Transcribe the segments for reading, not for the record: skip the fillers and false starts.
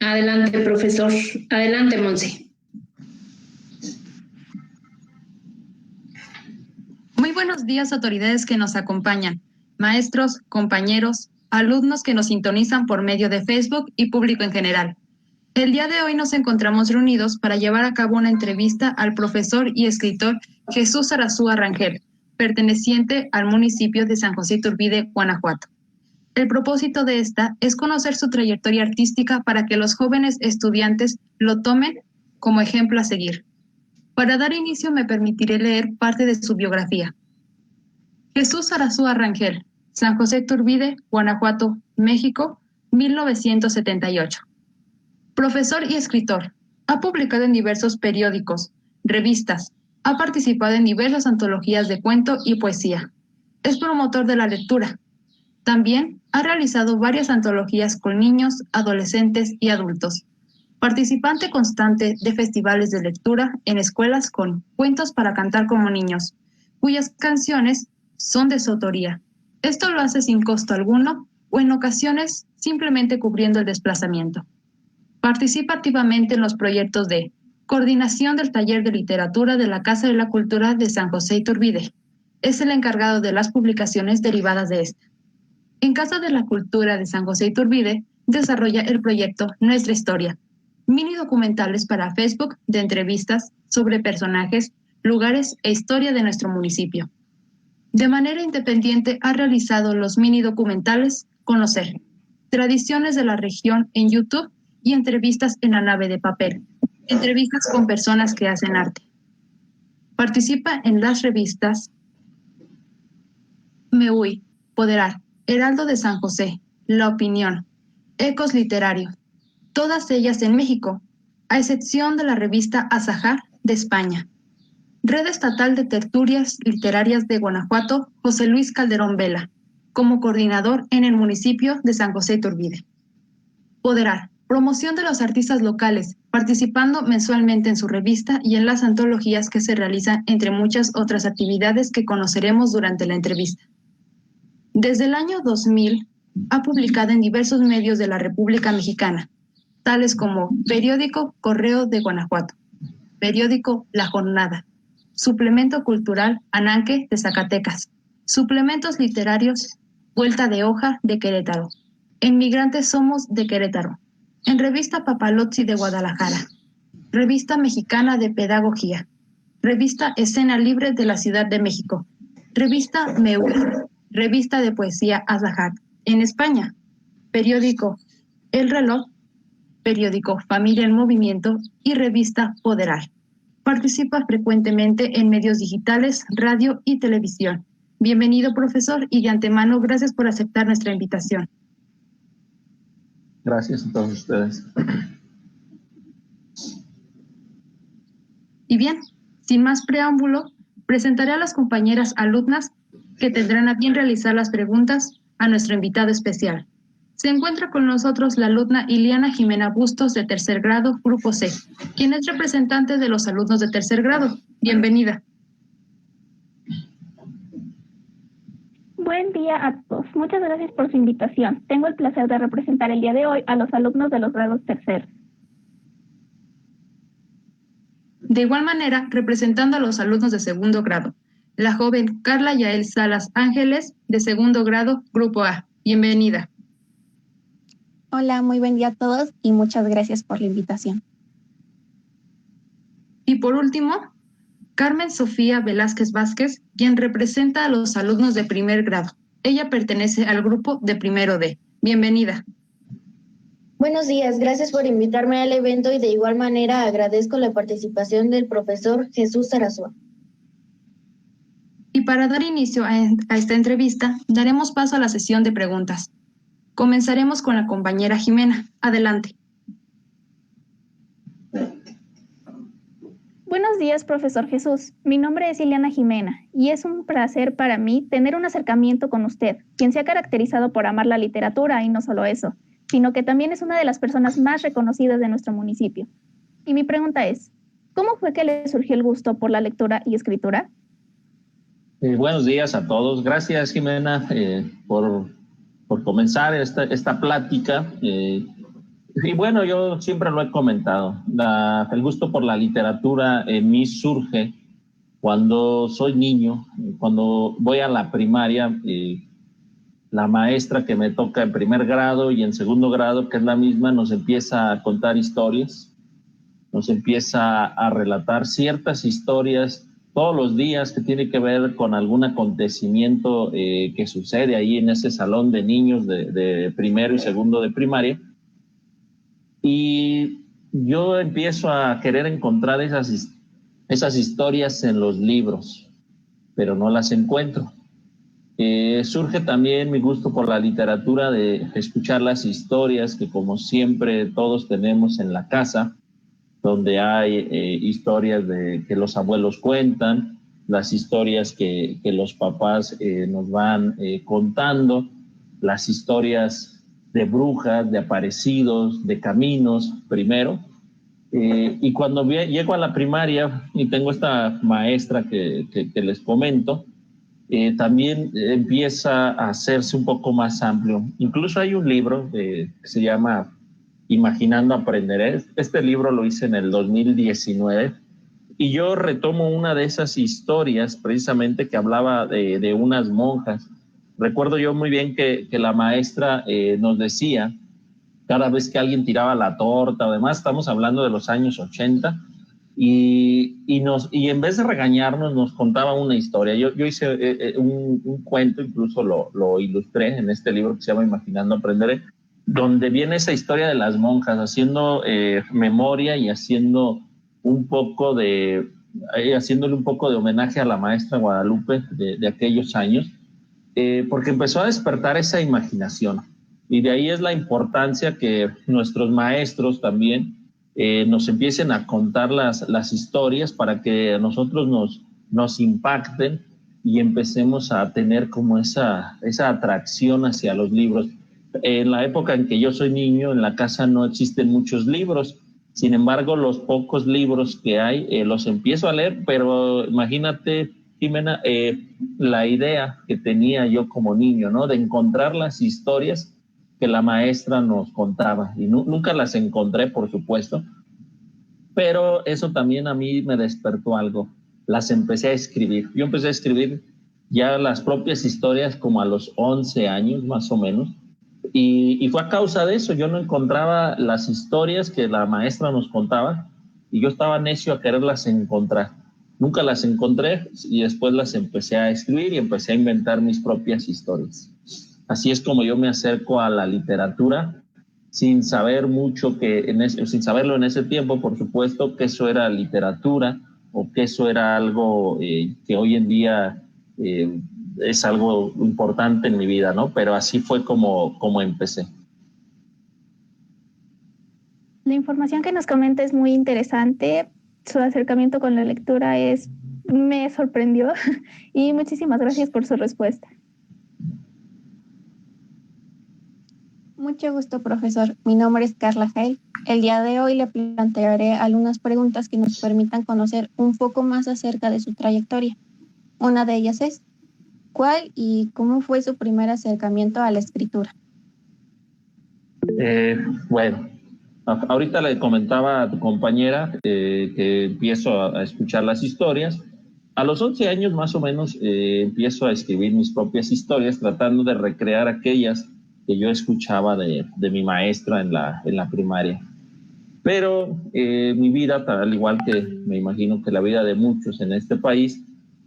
Adelante, profesor. Adelante, Monse. Muy buenos días, autoridades que nos acompañan, maestros, compañeros, alumnos que nos sintonizan por medio de Facebook y público en general. El día de hoy nos encontramos reunidos para llevar a cabo una entrevista al profesor y escritor Jesús Arazúa Rangel, perteneciente al municipio de San José Iturbide, Guanajuato. El propósito de esta es conocer su trayectoria artística para que los jóvenes estudiantes lo tomen como ejemplo a seguir. Para dar inicio me permitiré leer parte de su biografía. Jesús Arazúa Rangel, San José Iturbide, Guanajuato, México, 1978. Profesor y escritor. Ha publicado en diversos periódicos, revistas. Ha participado en diversas antologías de cuento y poesía. Es promotor de la lectura. También ha realizado varias antologías con niños, adolescentes y adultos. Participante constante de festivales de lectura en escuelas con Cuentos para cantar como niños, cuyas canciones son de su autoría. Esto lo hace sin costo alguno o en ocasiones simplemente cubriendo el desplazamiento. Participa activamente en los proyectos de coordinación del taller de literatura de la Casa de la Cultura de San José Iturbide. Es el encargado de las publicaciones derivadas de esta. En Casa de la Cultura de San José Iturbide desarrolla el proyecto Nuestra Historia, mini documentales para Facebook de entrevistas sobre personajes, lugares e historia de nuestro municipio. De manera independiente ha realizado los mini documentales Conocer, Tradiciones de la Región en YouTube y entrevistas en la nave de papel, entrevistas con personas que hacen arte. Participa en las revistas MEUI, Poderar, Heraldo de San José, La Opinión, Ecos Literarios, todas ellas en México, a excepción de la revista Azahar de España. Red Estatal de Tertulias Literarias de Guanajuato, José Luis Calderón Vela, como coordinador en el municipio de San José Iturbide. Poderar, promoción de los artistas locales, participando mensualmente en su revista y en las antologías que se realizan, entre muchas otras actividades que conoceremos durante la entrevista. Desde el año 2000 ha publicado en diversos medios de la República Mexicana, tales como Periódico Correo de Guanajuato, Periódico La Jornada, Suplemento Cultural Ananque de Zacatecas, Suplementos Literarios Vuelta de Hoja de Querétaro, en Migrantes Somos de Querétaro, en Revista Papalozzi de Guadalajara, Revista Mexicana de Pedagogía, Revista Escena Libre de la Ciudad de México, Revista MEUI, Revista de Poesía Azahar, en España, Periódico El Reloj, Periódico Familia en Movimiento y Revista Poderar. Participa frecuentemente en medios digitales, radio y televisión. Bienvenido, profesor, y de antemano, gracias por aceptar nuestra invitación. Gracias a todos ustedes. Y bien, sin más preámbulo, presentaré a las compañeras alumnas que tendrán a bien realizar las preguntas a nuestro invitado especial. Se encuentra con nosotros la alumna Iliana Jimena Bustos, de tercer grado, Grupo C, quien es representante de los alumnos de tercer grado. Bienvenida. Buen día a todos. Muchas gracias por su invitación. Tengo el placer de representar el día de hoy a los alumnos de los grados terceros. De igual manera, representando a los alumnos de segundo grado, la joven Carla Yael Salas Ángeles, de segundo grado, Grupo A. Bienvenida. Hola, muy buen día a todos y muchas gracias por la invitación. Y por último, Carmen Sofía Velázquez Vázquez, quien representa a los alumnos de primer grado. Ella pertenece al grupo de primero D. Bienvenida. Buenos días, gracias por invitarme al evento y de igual manera agradezco la participación del profesor Jesús Arazúa. Y para dar inicio a esta entrevista, daremos paso a la sesión de preguntas. Comenzaremos con la compañera Jimena. Adelante. Buenos días, profesor Jesús. Mi nombre es Ileana Jimena y es un placer para mí tener un acercamiento con usted, quien se ha caracterizado por amar la literatura y no solo eso, sino que también es una de las personas más reconocidas de nuestro municipio. Y mi pregunta es, ¿cómo fue que le surgió el gusto por la lectura y escritura? Buenos días a todos. Gracias, Jimena, por comenzar esta plática. Y bueno, yo siempre lo he comentado. El gusto por la literatura en mí surge cuando soy niño, cuando voy a la primaria. La maestra que me toca en primer grado y en segundo grado, que es la misma, nos empieza a contar historias, nos empieza a relatar ciertas historias todos los días que tiene que ver con algún acontecimiento que sucede ahí en ese salón de niños de primero y segundo de primaria. Y yo empiezo a querer encontrar esas historias en los libros, pero no las encuentro. Surge también mi gusto por la literatura de escuchar las historias que, como siempre, todos tenemos en la casa, donde hay historias que los abuelos cuentan, las historias que los papás nos van contando, las historias de brujas, de aparecidos, de caminos, primero. Y cuando llego a la primaria y tengo esta maestra que les comento, también empieza a hacerse un poco más amplio. Incluso hay un libro que se llama Imaginando Aprenderé. Este libro lo hice en el 2019 y yo retomo una de esas historias precisamente que hablaba de unas monjas. Recuerdo yo muy bien que la maestra nos decía, cada vez que alguien tiraba la torta, además estamos hablando de los años 80, y en vez de regañarnos nos contaba una historia. Yo hice un cuento, incluso lo ilustré en este libro que se llama Imaginando Aprenderé, donde viene esa historia de las monjas haciendo memoria y haciéndole un poco de homenaje a la maestra Guadalupe de aquellos años, porque empezó a despertar esa imaginación. Y de ahí es la importancia que nuestros maestros también nos empiecen a contar las historias para que a nosotros nos impacten y empecemos a tener como esa atracción hacia los libros. En la época en que yo soy niño, en la casa no existen muchos libros. Sin embargo, los pocos libros que hay los empiezo a leer, pero imagínate, Jimena, la idea que tenía yo como niño, ¿no? De encontrar las historias que la maestra nos contaba, y nunca las encontré, por supuesto, pero eso también a mí me despertó algo. Las empecé a escribir. Yo empecé a escribir ya las propias historias como a los 11 años, más o menos, y fue a causa de eso. Yo no encontraba las historias que la maestra nos contaba, y yo estaba necio a quererlas encontrar. Nunca las encontré, y después las empecé a escribir y empecé a inventar mis propias historias. Así es como yo me acerco a la literatura, sin saber mucho sin saberlo en ese tiempo, por supuesto, que eso era literatura o que eso era algo que hoy en día es algo importante en mi vida, ¿no? Pero así fue como empecé. La información que nos comenta es muy interesante. Su acercamiento con la lectura me sorprendió y muchísimas gracias por su respuesta. Mucho gusto, profesor. Mi nombre es Carla Jael. El día de hoy le plantearé algunas preguntas que nos permitan conocer un poco más acerca de su trayectoria. Una de ellas es, ¿cuál y cómo fue su primer acercamiento a la escritura? Bueno, ahorita le comentaba a tu compañera que empiezo a escuchar las historias. A los 11 años más o menos empiezo a escribir mis propias historias, tratando de recrear aquellas que yo escuchaba de mi maestra en la primaria. Pero mi vida, al igual que me imagino que la vida de muchos en este país,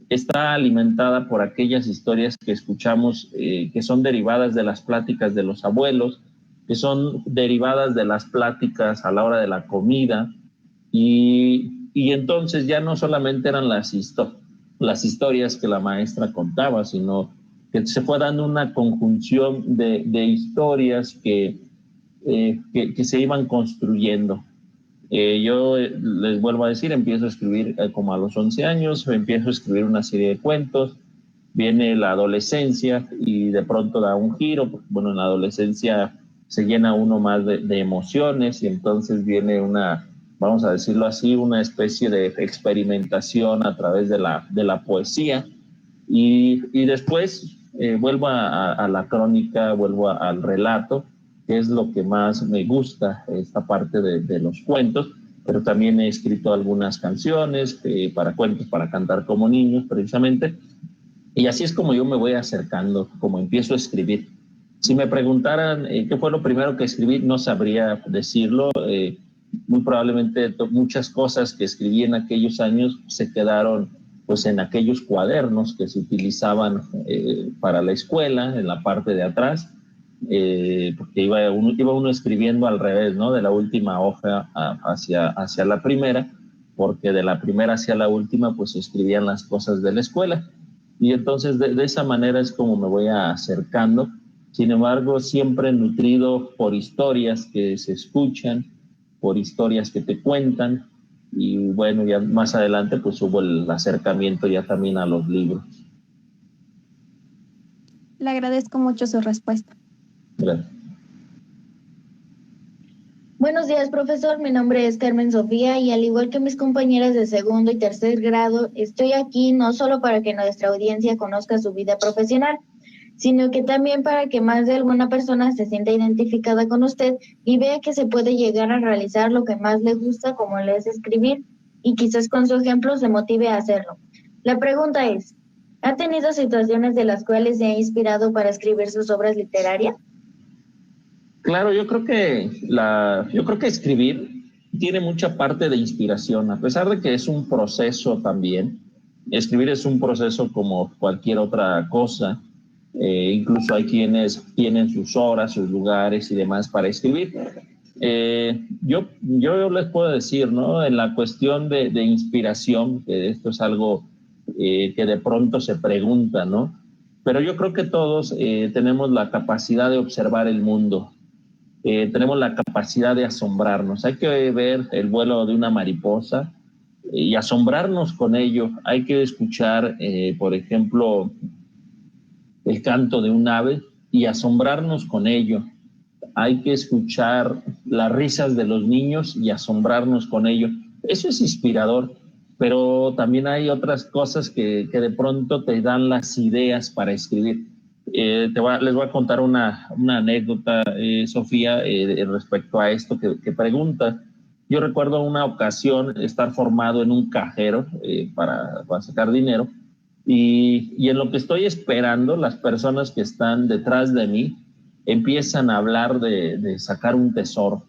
está alimentada por aquellas historias que escuchamos que son derivadas de las pláticas de los abuelos, que son derivadas de las pláticas a la hora de la comida, y entonces ya no solamente eran las historias que la maestra contaba, sino que se fue dando una conjunción de historias que se iban construyendo. Yo les vuelvo a decir, empiezo a escribir como a los 11 años, empiezo a escribir una serie de cuentos, viene la adolescencia y de pronto da un giro. Bueno, en la adolescencia se llena uno más de emociones y entonces viene vamos a decirlo así, una especie de experimentación a través de la poesía. Y después vuelvo a la crónica, vuelvo al relato, que es lo que más me gusta, esta parte de los cuentos, pero también he escrito algunas canciones para cuentos, para cantar como niños, precisamente, y así es como yo me voy acercando, como empiezo a escribir. Si me preguntaran qué fue lo primero que escribí, no sabría decirlo. Muy probablemente muchas cosas que escribí en aquellos años se quedaron pues en aquellos cuadernos que se utilizaban para la escuela, en la parte de atrás, porque iba uno escribiendo al revés, ¿no? De la última hoja hacia la primera, porque de la primera hacia la última pues se escribían las cosas de la escuela. Y entonces de esa manera es como me voy acercando. Sin embargo, siempre nutrido por historias que se escuchan, por historias que te cuentan, y bueno, ya más adelante pues hubo el acercamiento ya también a los libros. Le agradezco mucho su respuesta. Gracias. Buenos días, profesor. Mi nombre es Carmen Sofía y al igual que mis compañeras de segundo y tercer grado, estoy aquí no solo para que nuestra audiencia conozca su vida profesional, sino que también para que más de alguna persona se sienta identificada con usted y vea que se puede llegar a realizar lo que más le gusta, como le es escribir, y quizás con su ejemplo se motive a hacerlo. La pregunta es, ¿ha tenido situaciones de las cuales se ha inspirado para escribir sus obras literarias? Claro, yo creo que escribir tiene mucha parte de inspiración, a pesar de que es un proceso también. Escribir es un proceso como cualquier otra cosa. Incluso hay quienes tienen sus horas, sus lugares y demás para escribir. Yo les puedo decir, ¿no? En la cuestión de inspiración, que esto es algo que de pronto se pregunta, ¿no? Pero yo creo que todos tenemos la capacidad de observar el mundo. Tenemos la capacidad de asombrarnos. Hay que ver el vuelo de una mariposa y asombrarnos con ello. Hay que escuchar, por ejemplo, el canto de un ave y asombrarnos con ello. Hay que escuchar las risas de los niños y asombrarnos con ello. Eso es inspirador, pero también hay otras cosas que de pronto te dan las ideas para escribir. Les voy a contar una anécdota, Sofía, respecto a esto que pregunta. Yo recuerdo una ocasión estar formado en un cajero para sacar dinero y en lo que estoy esperando, las personas que están detrás de mí empiezan a hablar de sacar un tesoro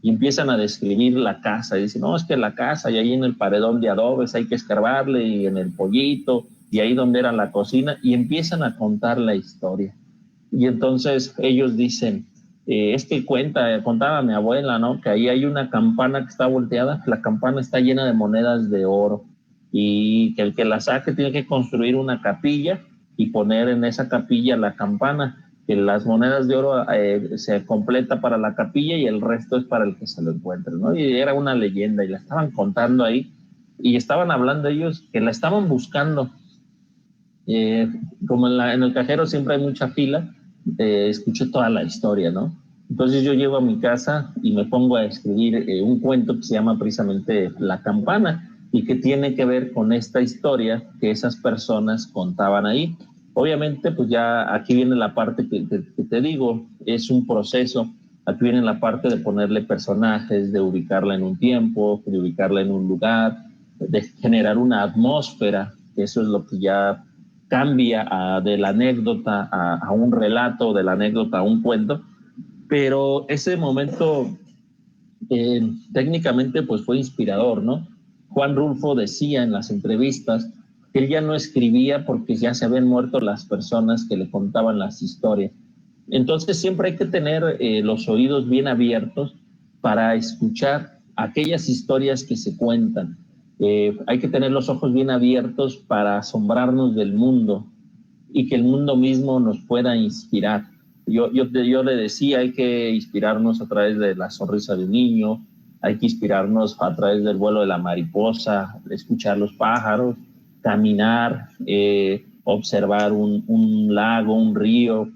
y empiezan a describir la casa y dicen, no, es que la casa y ahí en el paredón de adobes hay que escarbarle y en el pollito y ahí donde era la cocina, y empiezan a contar la historia. Y entonces ellos dicen, es que contaba mi abuela, ¿no? Que ahí hay una campana que está volteada, la campana está llena de monedas de oro y que el que la saque tiene que construir una capilla y poner en esa capilla la campana, que las monedas de oro se completa para la capilla y el resto es para el que se lo encuentre, ¿no? Y era una leyenda y la estaban contando ahí y estaban hablando ellos que la estaban buscando. Como en el cajero siempre hay mucha fila, escuché toda la historia, ¿no? Entonces yo llego a mi casa y me pongo a escribir un cuento que se llama precisamente La Campana y que tiene que ver con esta historia que esas personas contaban ahí. Obviamente, pues ya aquí viene la parte que te digo, es un proceso. Aquí viene la parte de ponerle personajes, de ubicarla en un tiempo, de ubicarla en un lugar, de generar una atmósfera, que eso es lo que ya cambia de la anécdota a un relato, de la anécdota a un cuento, pero ese momento técnicamente pues fue inspirador, ¿no? Juan Rulfo decía en las entrevistas que él ya no escribía porque ya se habían muerto las personas que le contaban las historias. Entonces siempre hay que tener los oídos bien abiertos para escuchar aquellas historias que se cuentan. Hay que tener los ojos bien abiertos para asombrarnos del mundo y que el mundo mismo nos pueda inspirar. Yo le decía, hay que inspirarnos a través de la sonrisa de un niño, hay que inspirarnos a través del vuelo de la mariposa, escuchar los pájaros, caminar, observar un lago, un río,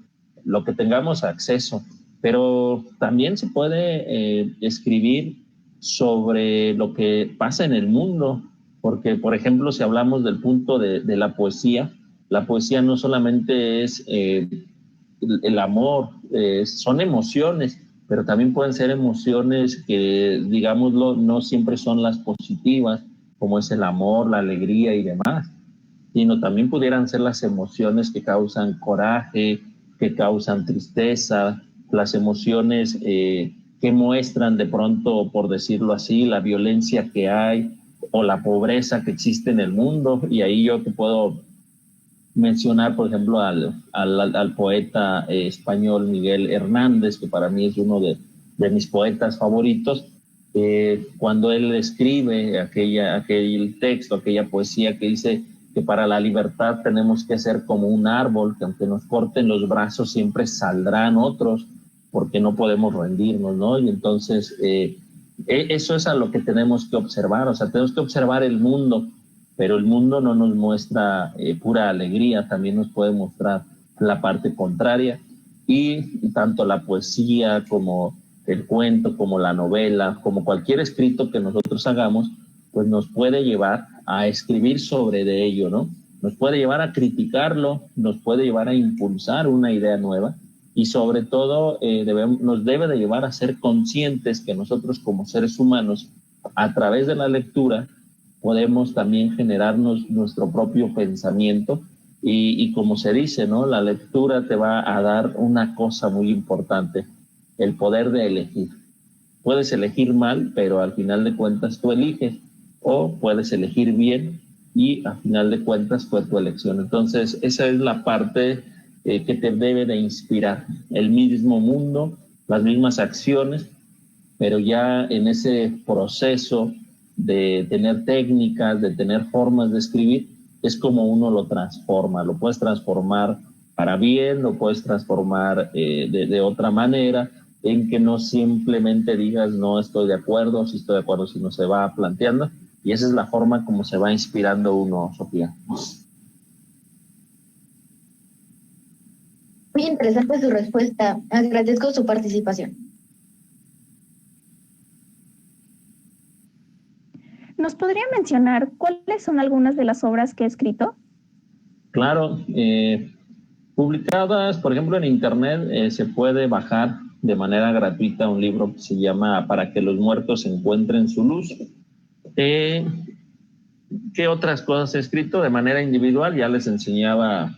lo que tengamos acceso. Pero también se puede escribir sobre lo que pasa en el mundo, porque, por ejemplo, si hablamos del punto de la poesía no solamente es el amor, son emociones, pero también pueden ser emociones que, digámoslo, no siempre son las positivas, como es el amor, la alegría y demás, sino también pudieran ser las emociones que causan coraje, que causan tristeza, las emociones que muestran de pronto, por decirlo así, la violencia que hay o la pobreza que existe en el mundo. Y ahí yo te puedo mencionar, por ejemplo, al poeta español Miguel Hernández, que para mí es uno de mis poetas favoritos. Cuando él escribe aquel texto, aquella poesía que dice que para la libertad tenemos que ser como un árbol, que aunque nos corten los brazos siempre saldrán otros, porque no podemos rendirnos, ¿no? Y entonces eso es a lo que tenemos que observar, o sea, tenemos que observar el mundo, pero el mundo no nos muestra pura alegría, también nos puede mostrar la parte contraria, y tanto la poesía como el cuento, como la novela, como cualquier escrito que nosotros hagamos, pues nos puede llevar a escribir sobre de ello, ¿no? Nos puede llevar a criticarlo, nos puede llevar a impulsar una idea nueva, y sobre todo nos debe de llevar a ser conscientes que nosotros como seres humanos, a través de la lectura, podemos también generarnos nuestro propio pensamiento, y como se dice, ¿no? La lectura te va a dar una cosa muy importante, el poder de elegir. Puedes elegir mal, pero al final de cuentas tú eliges, o puedes elegir bien y al final de cuentas fue tu elección. Entonces esa es la parte que te debe de inspirar, el mismo mundo, las mismas acciones, pero ya en ese proceso de tener técnicas, de tener formas de escribir, es como uno lo transforma. Lo puedes transformar para bien, lo puedes transformar de otra manera, en que no simplemente digas no estoy de acuerdo, si estoy de acuerdo, sino se va planteando, y esa es la forma como se va inspirando uno, Sofía. Muy interesante su respuesta. Agradezco su participación. ¿Nos podría mencionar cuáles son algunas de las obras que ha escrito? Claro, publicadas, por ejemplo, en internet, se puede bajar de manera gratuita un libro que se llama Para que los muertos encuentren su luz. ¿Qué otras cosas he escrito? De manera individual ya les enseñaba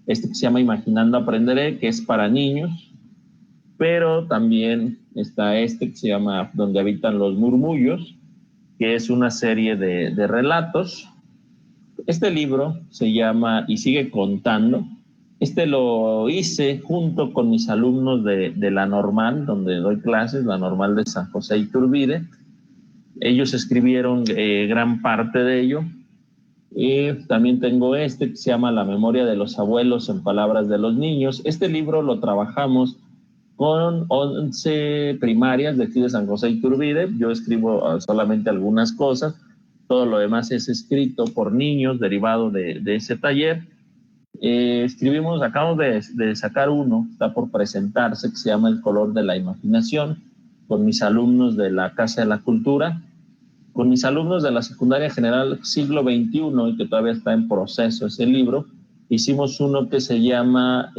este que se llama Imaginando Aprenderé, que es para niños, pero también está este que se llama Donde habitan los murmullos, que es una serie de relatos. Este libro se llama Y sigue contando. Este lo hice junto con mis alumnos de la Normal, donde doy clases, la Normal de San José Iturbide. Ellos escribieron gran parte de ello. Y también tengo este que se llama La memoria de los abuelos en palabras de los niños. Este libro lo trabajamos con 11 primarias de aquí de San José Iturbide. Yo escribo solamente algunas cosas, todo lo demás es escrito por niños, derivado de ese taller. Acabamos de sacar uno, está por presentarse, que se llama El color de la imaginación, con mis alumnos de la Casa de la Cultura, con mis alumnos de la Secundaria General Siglo XXI, y que todavía está en proceso ese libro. Hicimos uno que se llama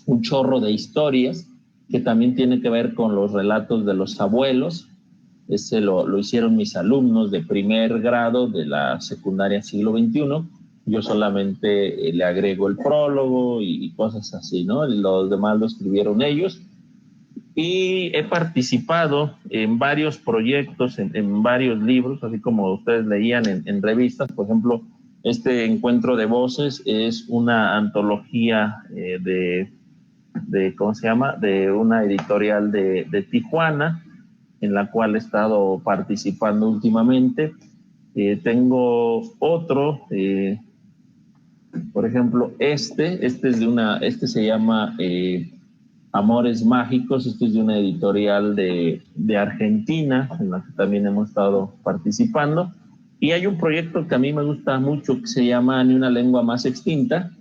Un chorro de historias, que también tiene que ver con los relatos de los abuelos. Ese lo hicieron mis alumnos de primer grado de la Secundaria Siglo XXI. Yo solamente le agrego el prólogo y cosas así, ¿no? Los demás lo escribieron ellos. Y he participado en varios proyectos, en varios libros, así como ustedes leían en revistas. Por ejemplo, este Encuentro de Voces es una antología ¿cómo se llama? De una editorial de Tijuana, en la cual he estado participando últimamente. Tengo otro, por ejemplo, este se llama Amores Mágicos. Este es de una editorial de Argentina, en la que también hemos estado participando. Y hay un proyecto que a mí me gusta mucho, que se llama Ni una lengua más extinta,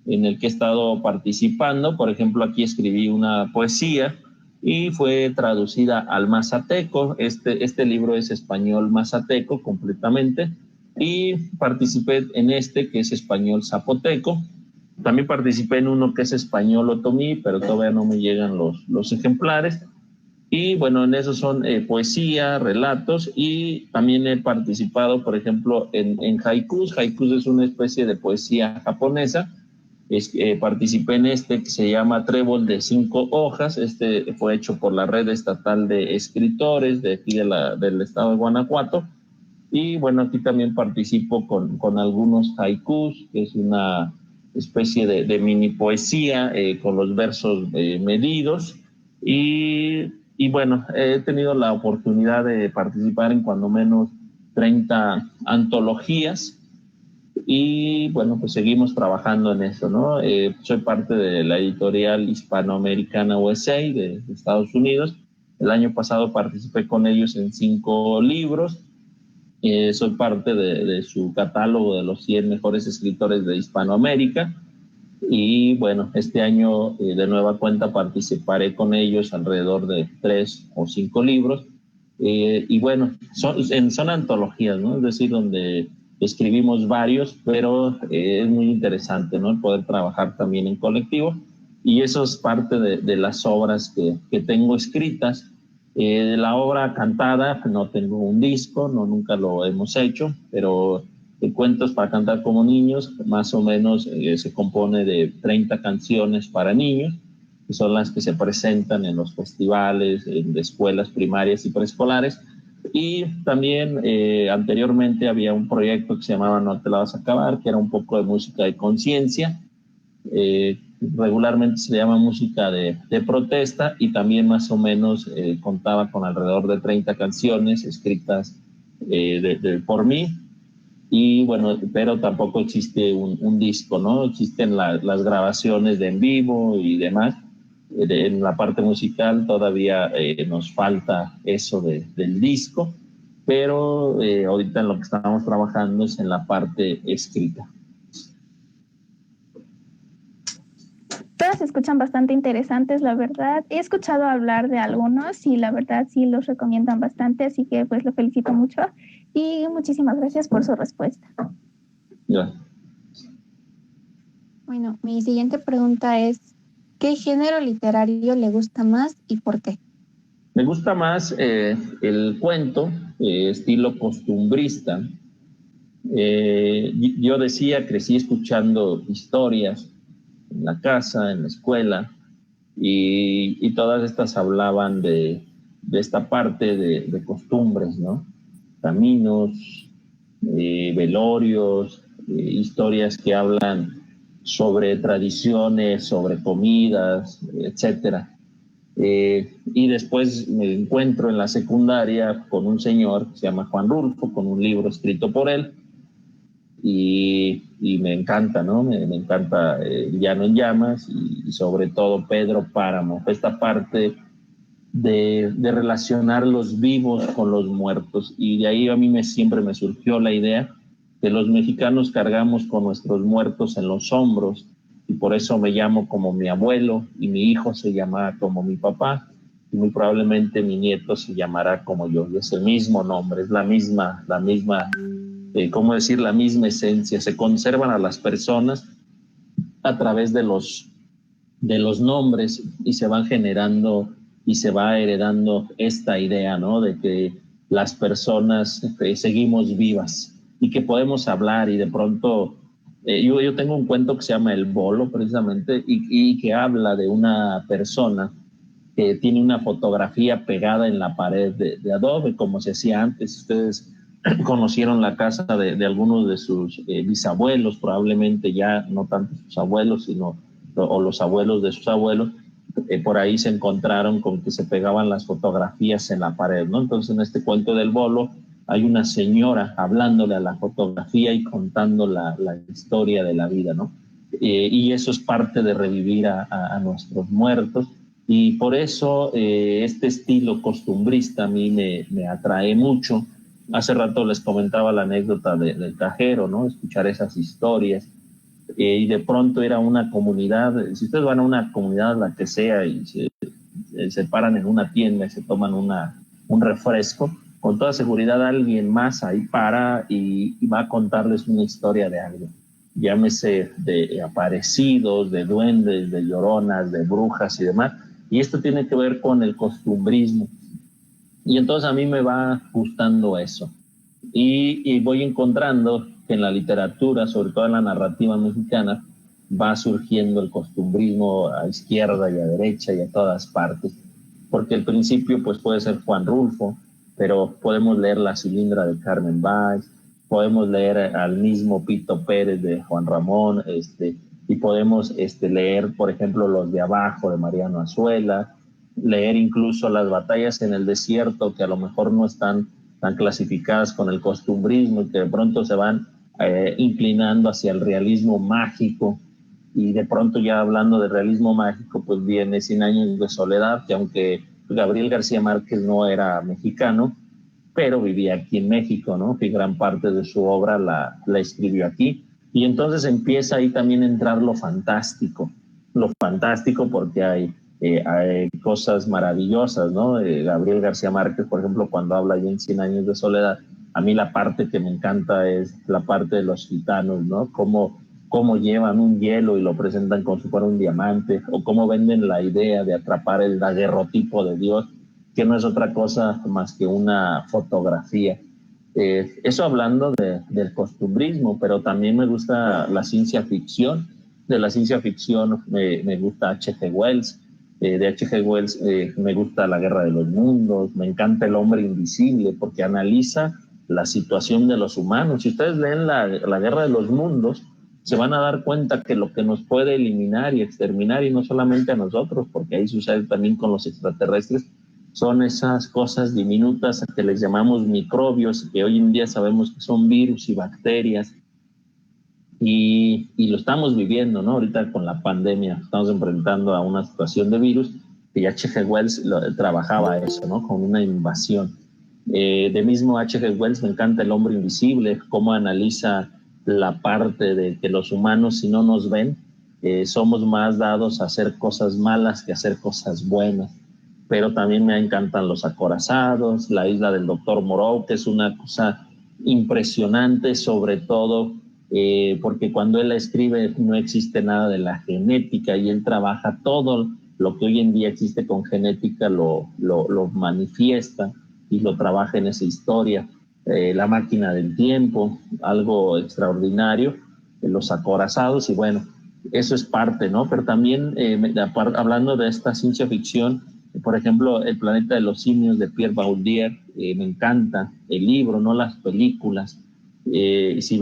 en el que he estado participando. Por ejemplo, aquí escribí una poesía y fue traducida al mazateco. Este libro es español mazateco completamente, y participé en este que es español zapoteco. También participé en uno que es español otomí, pero todavía no me llegan los ejemplares. Y bueno, en eso son poesía, relatos, y también he participado, por ejemplo, en haikus. Haikus es una especie de poesía japonesa. Participé en este que se llama Trébol de 5 hojas. Este fue hecho por la Red Estatal de Escritores de aquí del estado de Guanajuato. Y bueno, aquí también participo con algunos haikus, que es una especie de mini poesía con los versos medidos. Y bueno, he tenido la oportunidad de participar en cuando menos 30 antologías. Y bueno, pues seguimos trabajando en eso, ¿no? Soy parte de la editorial hispanoamericana USA de Estados Unidos. El año pasado participé con ellos en 5 libros. Soy parte de su catálogo de los 100 mejores escritores de Hispanoamérica. Y bueno, este año de nueva cuenta participaré con ellos alrededor de 3 o 5 libros. Y bueno, son antologías, ¿no? Es decir, donde escribimos varios, pero es muy interesante, ¿no? El poder trabajar también en colectivo. Y eso es parte de las obras que tengo escritas. De la obra cantada, no tengo un disco, nunca lo hemos hecho, pero Cuentos para cantar como niños, más o menos se compone de 30 canciones para niños, que son las que se presentan en los festivales, en escuelas primarias y preescolares. Y también anteriormente había un proyecto que se llamaba No te la vas a acabar, que era un poco de música de conciencia. Regularmente se llama música de protesta, y también más o menos contaba con alrededor de 30 canciones escritas por mí. Y bueno, pero tampoco existe un disco, ¿no? Existen las grabaciones de en vivo y demás. En la parte musical todavía nos falta eso del disco, pero ahorita en lo que estamos trabajando es en la parte escrita. Todas se escuchan bastante interesantes, la verdad. He escuchado hablar de algunos y la verdad sí los recomiendan bastante, así que pues lo felicito mucho y muchísimas gracias por su respuesta. Ya. Bueno, mi siguiente pregunta es, ¿qué género literario le gusta más y por qué? Me gusta más el cuento, estilo costumbrista. Yo decía, crecí escuchando historias en la casa, en la escuela, y todas estas hablaban de esta parte de costumbres, ¿no? Caminos, velorios, historias que hablan sobre tradiciones, sobre comidas, etcétera. Y después me encuentro en la secundaria con un señor que se llama Juan Rulfo, con un libro escrito por él, y me encanta, ¿no? Me encanta Llano en Llamas y sobre todo Pedro Páramo, esta parte de relacionar los vivos con los muertos. Y de ahí a mí siempre me surgió la idea que los mexicanos cargamos con nuestros muertos en los hombros, y por eso me llamo como mi abuelo, y mi hijo se llama como mi papá, y muy probablemente mi nieto se llamará como yo, y es el mismo nombre, es la misma ¿cómo decir? La misma esencia. Se conservan a las personas a través de los nombres, y se van generando y se va heredando esta idea, ¿no? De que las personas seguimos vivas y que podemos hablar, y de pronto yo tengo un cuento que se llama El Bolo, precisamente, y que habla de una persona que tiene una fotografía pegada en la pared de adobe, como se hacía antes. Ustedes conocieron la casa de algunos de sus bisabuelos, probablemente ya no tanto sus abuelos, sino o los abuelos de sus abuelos. Por ahí se encontraron con que se pegaban las fotografías en la pared, ¿no? Entonces, en este cuento del Bolo hay una señora hablándole a la fotografía y contando la historia de la vida, ¿no? Y eso es parte de revivir a nuestros muertos. Y por eso este estilo costumbrista a mí me atrae mucho. Hace rato les comentaba la anécdota del cajero, ¿no? Escuchar esas historias. Y de pronto era una comunidad, si ustedes van a una comunidad, la que sea, y se paran en una tienda y se toman un refresco, con toda seguridad alguien más ahí para y va a contarles una historia de algo. llámese de aparecidos, de duendes, de lloronas, de brujas y demás, y esto tiene que ver con el costumbrismo. Y entonces a mí me va gustando eso. Y voy encontrando que en la literatura, sobre todo en la narrativa mexicana, va surgiendo el costumbrismo a izquierda y a derecha y a todas partes. Porque al principio pues puede ser Juan Rulfo, pero podemos leer La Cilindra de Carmen Valls, podemos leer al mismo Pito Pérez de Juan Ramón, y podemos leer, por ejemplo, Los de Abajo de Mariano Azuela, leer incluso Las batallas en el desierto, que a lo mejor no están tan clasificadas con el costumbrismo y que de pronto se van inclinando hacia el realismo mágico. Y de pronto, ya hablando de realismo mágico, pues viene 100 años de soledad, que aunque Gabriel García Márquez no era mexicano, pero vivía aquí en México, ¿no? Que gran parte de su obra la escribió aquí. Y entonces empieza ahí también a entrar lo fantástico porque hay cosas maravillosas, ¿no? Gabriel García Márquez, por ejemplo, cuando habla ya en 100 años de soledad, a mí la parte que me encanta es la parte de los gitanos, ¿no? Cómo llevan un hielo y lo presentan como si fuera un diamante, o cómo venden la idea de atrapar el daguerrotipo de Dios, que no es otra cosa más que una fotografía. Eso hablando del costumbrismo, pero también me gusta la ciencia ficción. De la ciencia ficción me gusta H.G. Wells. De H.G. Wells me gusta La Guerra de los Mundos, me encanta El Hombre Invisible, porque analiza la situación de los humanos. Si ustedes leen la Guerra de los Mundos, se van a dar cuenta que lo que nos puede eliminar y exterminar, y no solamente a nosotros, porque ahí sucede también con los extraterrestres, son esas cosas diminutas que les llamamos microbios, que hoy en día sabemos que son virus y bacterias, y lo estamos viviendo, ¿no? Ahorita con la pandemia estamos enfrentando a una situación de virus, y H.G. Wells trabajaba eso, ¿no? Con una invasión. De mismo H.G. Wells me encanta El Hombre Invisible, cómo analiza la parte de que los humanos, si no nos ven, somos más dados a hacer cosas malas que a hacer cosas buenas. Pero también me encantan Los Acorazados, La Isla del Doctor Moreau, que es una cosa impresionante, sobre todo porque cuando él la escribe no existe nada de la genética, y él trabaja todo lo que hoy en día existe con genética, lo manifiesta y lo trabaja en esa historia. La Máquina del Tiempo, algo extraordinario, Los Acorazados, y bueno, eso es parte, ¿no? Pero también, hablando de esta ciencia ficción, por ejemplo, El Planeta de los Simios de Pierre Baudier, me encanta el libro, no las películas. Si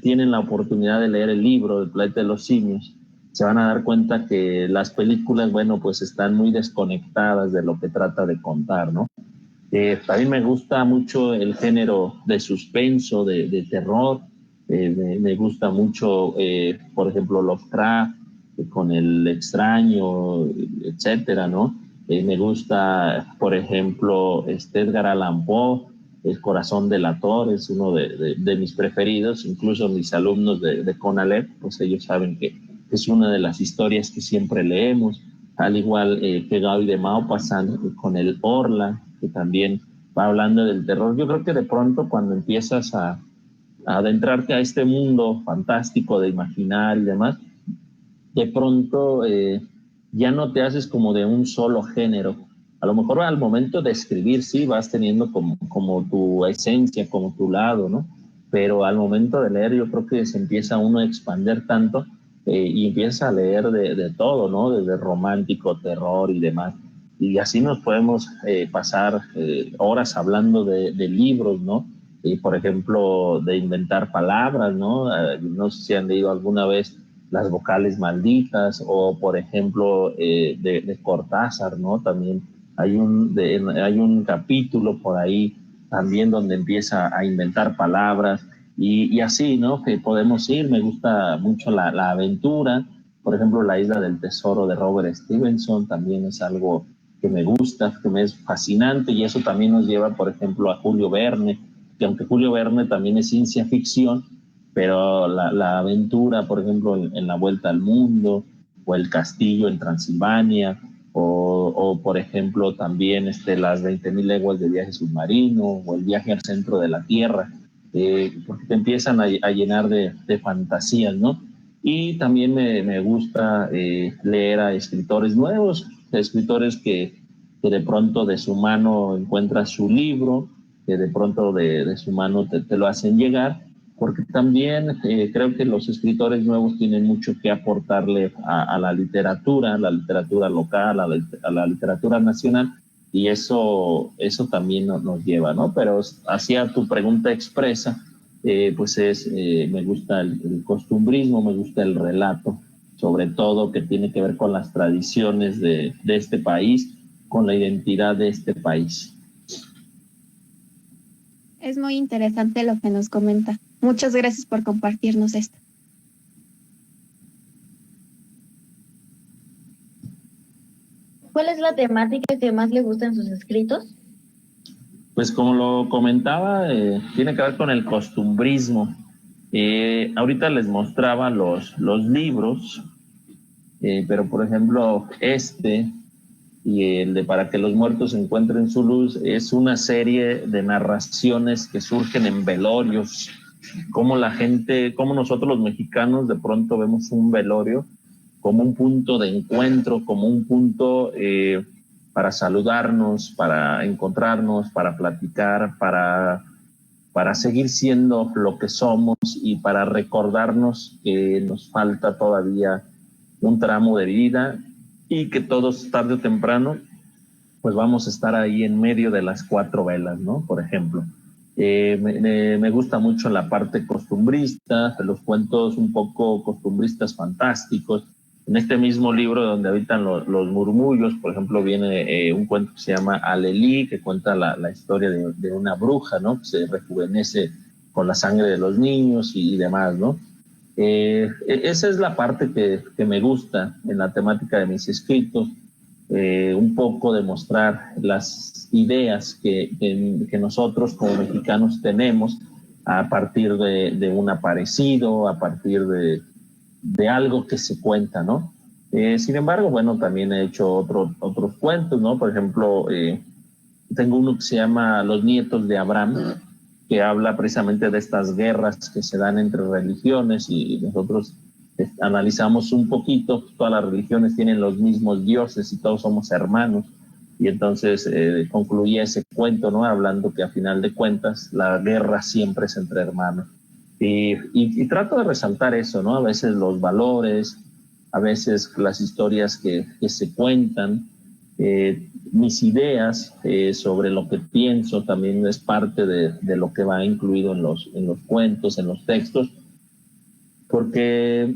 tienen la oportunidad de leer el libro del Planeta de los Simios, se van a dar cuenta que las películas, bueno, pues están muy desconectadas de lo que trata de contar, ¿no? También me gusta mucho el género de suspenso, de terror. Me gusta mucho, por ejemplo, Lovecraft, con El Extraño, etcétera, ¿no? Me gusta, por ejemplo, Edgar Allan Poe, El Corazón delator, es uno de mis preferidos. Incluso mis alumnos de CONALEP, pues ellos saben que es una de las historias que siempre leemos, al igual que Guy de Maupassant con el Orla, que también va hablando del terror. Yo creo que de pronto cuando empiezas a adentrarte a este mundo fantástico de imaginar y demás, de pronto ya no te haces como de un solo género. A lo mejor al momento de escribir sí vas teniendo como tu esencia, como tu lado, ¿no? Pero al momento de leer yo creo que se empieza uno a expandir tanto y empieza a leer de todo, ¿no? Desde romántico, terror y demás. Y así nos podemos pasar horas hablando de libros, ¿no? Por ejemplo, de inventar palabras, ¿no? No sé si han leído alguna vez Las vocales malditas, o por ejemplo de Cortázar, ¿no? También hay un capítulo por ahí también donde empieza a inventar palabras y así, ¿no? Que podemos ir. Me gusta mucho la aventura. Por ejemplo, La Isla del Tesoro de Robert Stevenson también es algo que me gusta, que me es fascinante, y eso también nos lleva, por ejemplo, a Julio Verne, que aunque Julio Verne también es ciencia ficción, pero la aventura, por ejemplo, en La Vuelta al Mundo, o El Castillo en Transilvania, o por ejemplo también Las 20.000 leguas de viaje submarino, o El viaje al centro de la Tierra, porque te empiezan a llenar de fantasías, ¿no? Y también me gusta leer a escritores nuevos, escritores que de pronto de su mano encuentras su libro, que de pronto de su mano te lo hacen llegar, porque también creo que los escritores nuevos tienen mucho que aportarle a la literatura local, a la literatura nacional, y eso también nos lleva, ¿no? Pero hacia tu pregunta expresa, pues me gusta el costumbrismo, me gusta el relato, sobre todo que tiene que ver con las tradiciones de este país, con la identidad de este país. Es muy interesante lo que nos comenta. Muchas gracias por compartirnos esto. ¿Cuál es la temática que más le gusta en sus escritos? Pues como lo comentaba, tiene que ver con el costumbrismo. Ahorita les mostraba los libros, pero por ejemplo y el de Para que los muertos encuentren su luz, es una serie de narraciones que surgen en velorios, como nosotros los mexicanos de pronto vemos un velorio como un punto de encuentro, como un punto para saludarnos, para encontrarnos, para platicar, para seguir siendo lo que somos y para recordarnos que nos falta todavía un tramo de vida y que todos tarde o temprano pues vamos a estar ahí en medio de las 4 velas, ¿no? Por ejemplo. Me gusta mucho la parte costumbrista, los cuentos un poco costumbristas fantásticos. En este mismo libro donde habitan los murmullos, por ejemplo, viene un cuento que se llama Alelí, que cuenta la historia de una bruja, ¿no? Que se rejuvenece con la sangre de los niños y demás, ¿no? Esa es la parte que me gusta en la temática de mis escritos, un poco demostrar las ideas que nosotros como mexicanos tenemos a partir de un aparecido, a partir de algo que se cuenta, ¿no? Sin embargo, bueno, también he hecho otros cuentos, ¿no? Por ejemplo, tengo uno que se llama Los nietos de Abraham, que habla precisamente de estas guerras que se dan entre religiones y nosotros analizamos un poquito, todas las religiones tienen los mismos dioses y todos somos hermanos, y entonces concluía ese cuento, ¿no? Hablando que a final de cuentas la guerra siempre es entre hermanos. Y trato de resaltar eso, ¿no? A veces los valores, a veces las historias que se cuentan, mis ideas sobre lo que pienso también es parte de lo que va incluido en los cuentos, en los textos, porque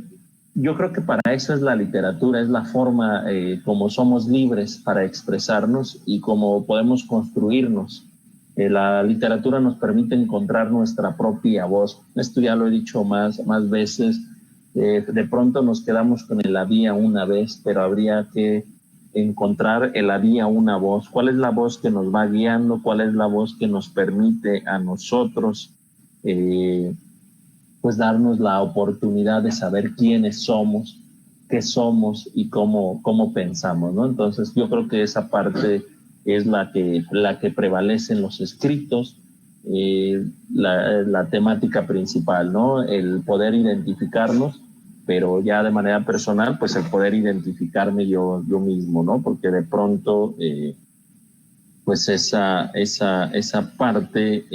yo creo que para eso es la literatura, es la forma como somos libres para expresarnos y cómo podemos construirnos. La literatura nos permite encontrar nuestra propia voz. Esto ya lo he dicho más veces. De pronto nos quedamos con el había una vez, pero habría que encontrar el había una voz. ¿Cuál es la voz que nos va guiando? ¿Cuál es la voz que nos permite a nosotros pues darnos la oportunidad de saber quiénes somos, qué somos y cómo pensamos, ¿no? Entonces yo creo que esa parte es la que prevalece en los escritos, la temática principal, ¿no? El poder identificarnos, pero ya de manera personal, pues el poder identificarme yo mismo, ¿no? Porque de pronto, pues esa parte,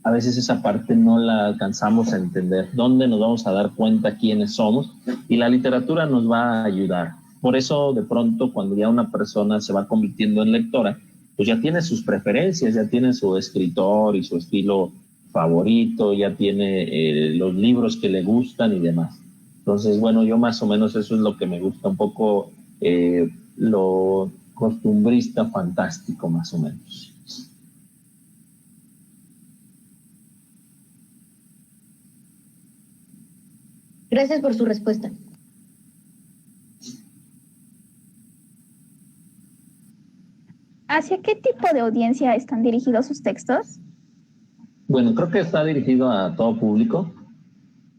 a veces esa parte no la alcanzamos a entender. ¿Dónde nos vamos a dar cuenta quiénes somos? Y la literatura nos va a ayudar. Por eso, de pronto, cuando ya una persona se va convirtiendo en lectora, pues ya tiene sus preferencias, ya tiene su escritor y su estilo favorito, ya tiene los libros que le gustan y demás. Entonces, bueno, yo más o menos eso es lo que me gusta, un poco lo costumbrista fantástico, más o menos. Gracias por su respuesta. ¿Hacia qué tipo de audiencia están dirigidos sus textos? Bueno, creo que está dirigido a todo público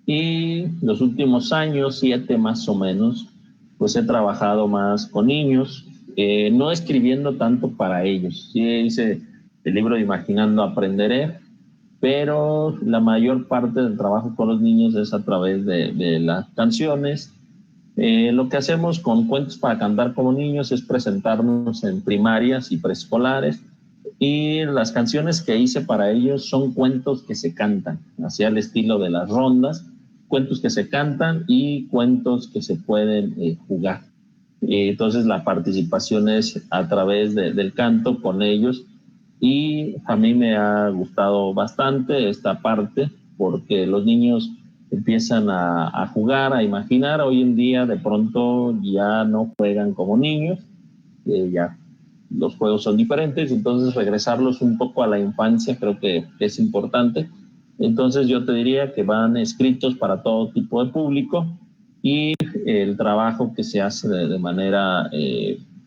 y los últimos años, 7 más o menos, pues he trabajado más con niños, no escribiendo tanto para ellos. Sí hice el libro de Imaginando Aprenderé, pero la mayor parte del trabajo con los niños es a través de las canciones. Lo que hacemos con Cuentos para Cantar como Niños es presentarnos en primarias y preescolares, y las canciones que hice para ellos son cuentos que se cantan, hacia el estilo de las rondas, cuentos que se cantan y cuentos que se pueden jugar. Entonces la participación es a través del canto con ellos, y a mí me ha gustado bastante esta parte porque los niños empiezan a jugar, a imaginar. Hoy en día de pronto ya no juegan como niños, ya los juegos son diferentes, entonces regresarlos un poco a la infancia creo que es importante. Entonces yo te diría que van escritos para todo tipo de público, y el trabajo que se hace de manera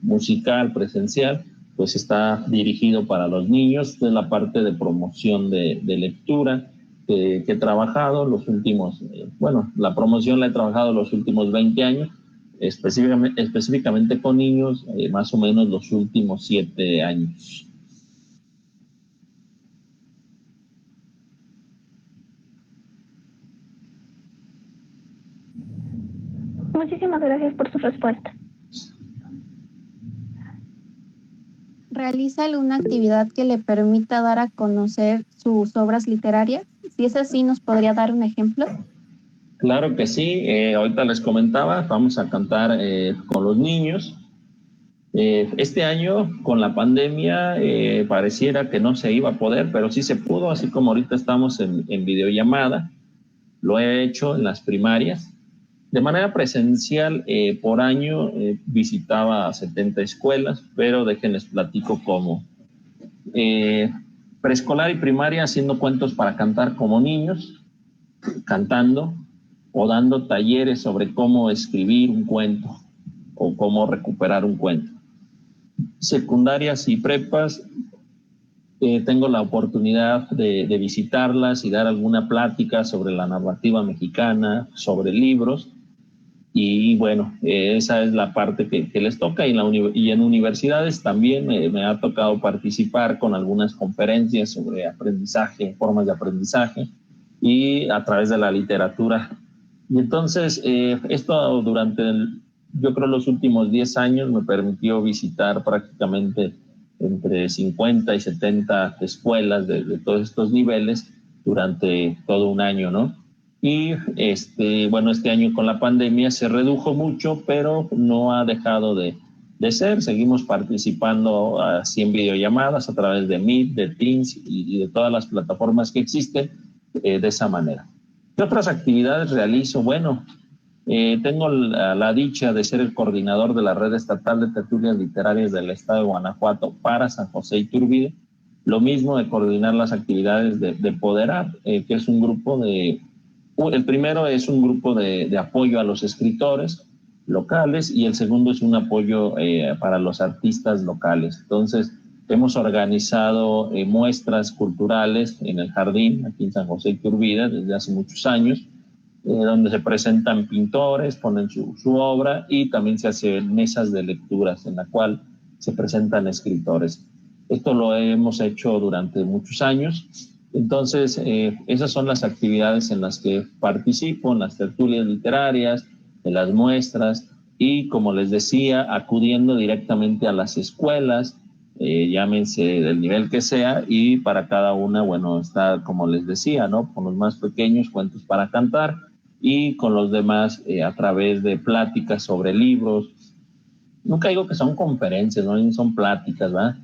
musical, presencial, pues está dirigido para los niños. Es la parte de promoción de lectura que he trabajado los últimos, la promoción la he trabajado los últimos 20 años, específicamente con niños, más o menos los últimos 7 años. Muchísimas gracias por su respuesta. ¿Realiza alguna actividad que le permita dar a conocer sus obras literarias? Si es así, ¿nos podría dar un ejemplo? Claro que sí. Ahorita les comentaba, vamos a cantar con los niños. Este año, con la pandemia, pareciera que no se iba a poder, pero sí se pudo, así como ahorita estamos en videollamada. Lo he hecho en las primarias. De manera presencial, por año visitaba 70 escuelas, pero déjenles platico cómo. Preescolar y primaria haciendo cuentos para cantar como niños, cantando o dando talleres sobre cómo escribir un cuento o cómo recuperar un cuento. Secundarias y prepas, tengo la oportunidad de visitarlas y dar alguna plática sobre la narrativa mexicana, sobre libros. Y bueno, esa es la parte que les toca. Y en universidades también me ha tocado participar con algunas conferencias sobre aprendizaje, formas de aprendizaje, y a través de la literatura. Y entonces esto yo creo los últimos 10 años me permitió visitar prácticamente entre 50 y 70 escuelas de todos estos niveles durante todo un año, ¿no? Y este año con la pandemia se redujo mucho, pero no ha dejado de ser. Seguimos participando así en videollamadas a través de Meet, de Teams y de todas las plataformas que existen de esa manera. ¿Qué otras actividades realizo? Bueno, tengo la dicha de ser el coordinador de la Red Estatal de Tertulias Literarias del Estado de Guanajuato para San José Iturbide. Lo mismo de coordinar las actividades de Poderar, que es un grupo el primero es un grupo de apoyo a los escritores locales, y el segundo es un apoyo para los artistas locales. Entonces, hemos organizado muestras culturales en el jardín, aquí en San José Iturbide, desde hace muchos años, donde se presentan pintores, ponen su obra, y también se hacen mesas de lecturas en la cual se presentan escritores. Esto lo hemos hecho durante muchos años. Entonces, esas son las actividades en las que participo, en las tertulias literarias, en las muestras, y como les decía, acudiendo directamente a las escuelas, llámense del nivel que sea, y para cada una, bueno, está, como les decía, ¿no? Con los más pequeños, cuentos para cantar, y con los demás a través de pláticas sobre libros. Nunca digo que son conferencias, ¿no? Son pláticas, ¿verdad?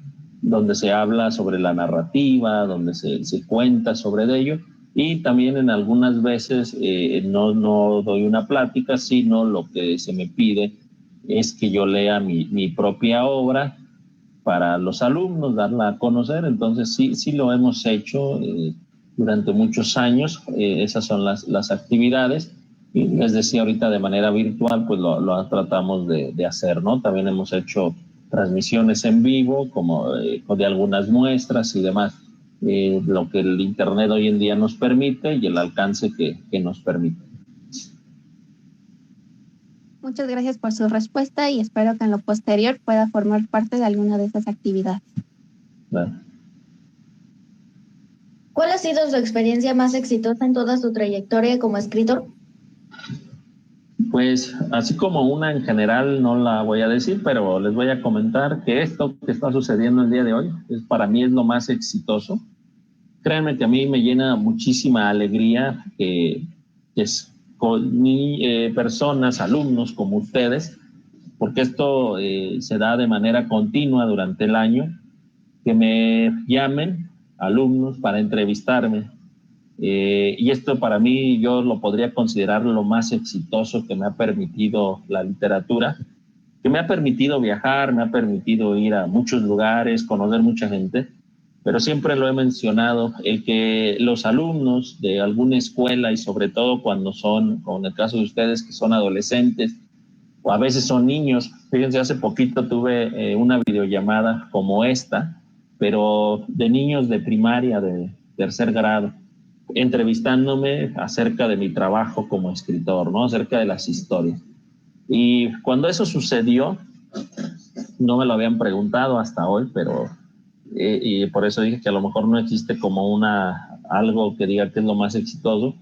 Donde se habla sobre la narrativa, donde se cuenta sobre ello, y también en algunas veces no doy una plática, sino lo que se me pide es que yo lea mi propia obra para los alumnos, darla a conocer. Entonces sí lo hemos hecho durante muchos años. Esas son las actividades, y les decía ahorita de manera virtual, pues lo tratamos de hacer, ¿no? También hemos hecho transmisiones en vivo, como de algunas muestras y demás, lo que el internet hoy en día nos permite y el alcance que nos permite. Muchas gracias por su respuesta, y espero que en lo posterior pueda formar parte de alguna de esas actividades. Claro. ¿Cuál ha sido su experiencia más exitosa en toda su trayectoria como escritor? Pues así como una en general no la voy a decir, pero les voy a comentar que esto que está sucediendo el día de hoy para mí es lo más exitoso. Créanme que a mí me llena muchísima alegría que personas, alumnos como ustedes, porque esto se da de manera continua durante el año, que me llamen alumnos para entrevistarme. Y esto para mí yo lo podría considerar lo más exitoso que me ha permitido la literatura, que me ha permitido viajar, me ha permitido ir a muchos lugares, conocer mucha gente, pero siempre lo he mencionado, el que los alumnos de alguna escuela y sobre todo cuando son, como en el caso de ustedes, que son adolescentes o a veces son niños. Fíjense, hace poquito tuve una videollamada como esta, pero de niños de primaria, de tercer grado, entrevistándome acerca de mi trabajo como escritor, ¿no? Acerca de las historias. Y cuando eso sucedió, no me lo habían preguntado hasta hoy, pero y por eso dije que a lo mejor no existe como algo que diga que es lo más exitoso,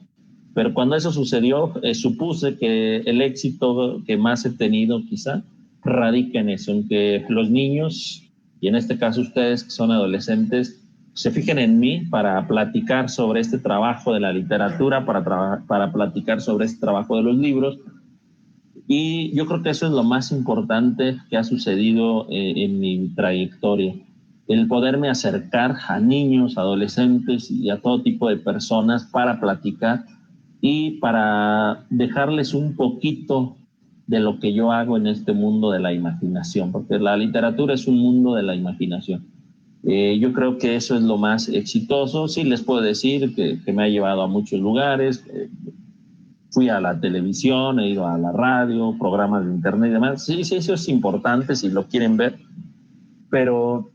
pero cuando eso sucedió, supuse que el éxito que más he tenido quizá radica en eso, en que los niños, y en este caso ustedes que son adolescentes, se fijen en mí para platicar sobre este trabajo de la literatura, para platicar sobre este trabajo de los libros. Y yo creo que eso es lo más importante que ha sucedido en mi trayectoria. El poderme acercar a niños, adolescentes y a todo tipo de personas para platicar y para dejarles un poquito de lo que yo hago en este mundo de la imaginación, porque la literatura es un mundo de la imaginación. Yo creo que eso es lo más exitoso. Sí les puedo decir que me ha llevado a muchos lugares. Fui a la televisión, he ido a la radio, programas de internet y demás. Sí, eso es importante si lo quieren ver, pero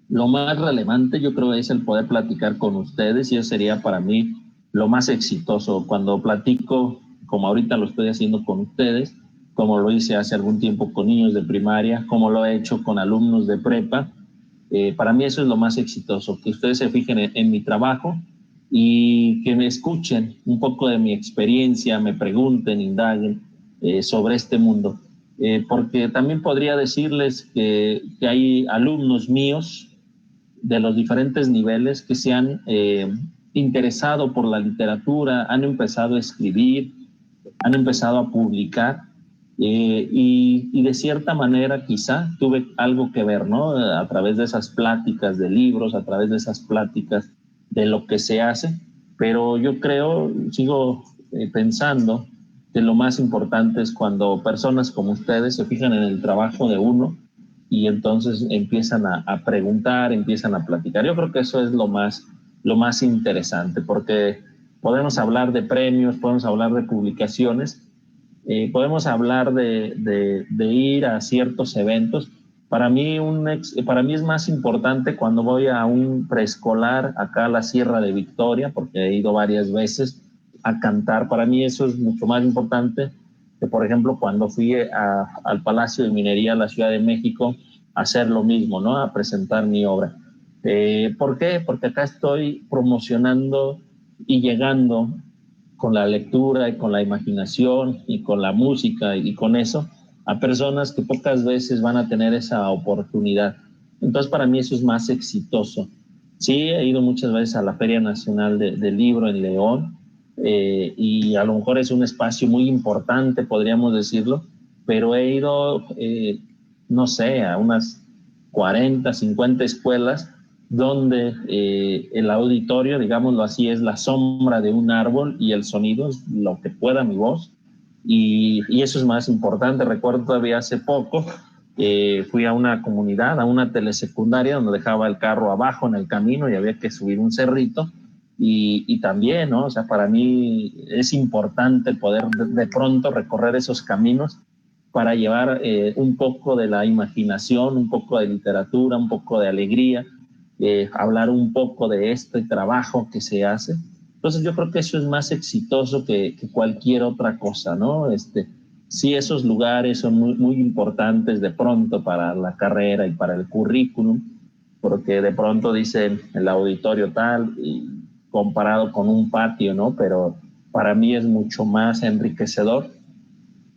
lo más relevante yo creo es el poder platicar con ustedes, y eso sería para mí lo más exitoso. Cuando platico, como ahorita lo estoy haciendo con ustedes, como lo hice hace algún tiempo con niños de primaria, como lo he hecho con alumnos de prepa, para mí eso es lo más exitoso, que ustedes se fijen en mi trabajo y que me escuchen un poco de mi experiencia, me pregunten, indaguen sobre este mundo. Porque también podría decirles que hay alumnos míos de los diferentes niveles que se han interesado por la literatura, han empezado a escribir, han empezado a publicar, y de cierta manera quizá tuve algo que ver, ¿no? A través de esas pláticas de libros, a través de esas pláticas de lo que se hace, pero yo creo, sigo pensando que lo más importante es cuando personas como ustedes se fijan en el trabajo de uno y entonces empiezan a preguntar, empiezan a platicar. Yo creo que eso es lo más interesante, porque podemos hablar de premios, podemos hablar de publicaciones, podemos hablar de ir a ciertos eventos. Para mí es más importante cuando voy a un preescolar acá a la Sierra de Victoria, porque he ido varias veces a cantar. Para mí eso es mucho más importante que, por ejemplo, cuando fui al Palacio de Minería, a la Ciudad de México, a hacer lo mismo, ¿no? A presentar mi obra. ¿Por qué? Porque acá estoy promocionando y llegando con la lectura y con la imaginación y con la música y con eso a personas que pocas veces van a tener esa oportunidad. Entonces, para mí eso es más exitoso. Sí, he ido muchas veces a la Feria Nacional del Libro en León, y a lo mejor es un espacio muy importante, podríamos decirlo, pero he ido, no sé, a unas 40, 50 escuelas donde el auditorio, digámoslo así, es la sombra de un árbol y el sonido es lo que pueda mi voz. Y eso es más importante. Recuerdo todavía hace poco, fui a una comunidad, a una telesecundaria, donde dejaba el carro abajo en el camino y había que subir un cerrito, y también, ¿no? O sea, para mí es importante poder de pronto recorrer esos caminos para llevar un poco de la imaginación, un poco de literatura, un poco de alegría, hablar un poco de este trabajo que se hace. Entonces yo creo que eso es más exitoso que cualquier otra cosa, ¿no? Sí, esos lugares son muy, muy importantes de pronto para la carrera y para el currículum, porque de pronto dicen el auditorio tal, y comparado con un patio, ¿no? Pero para mí es mucho más enriquecedor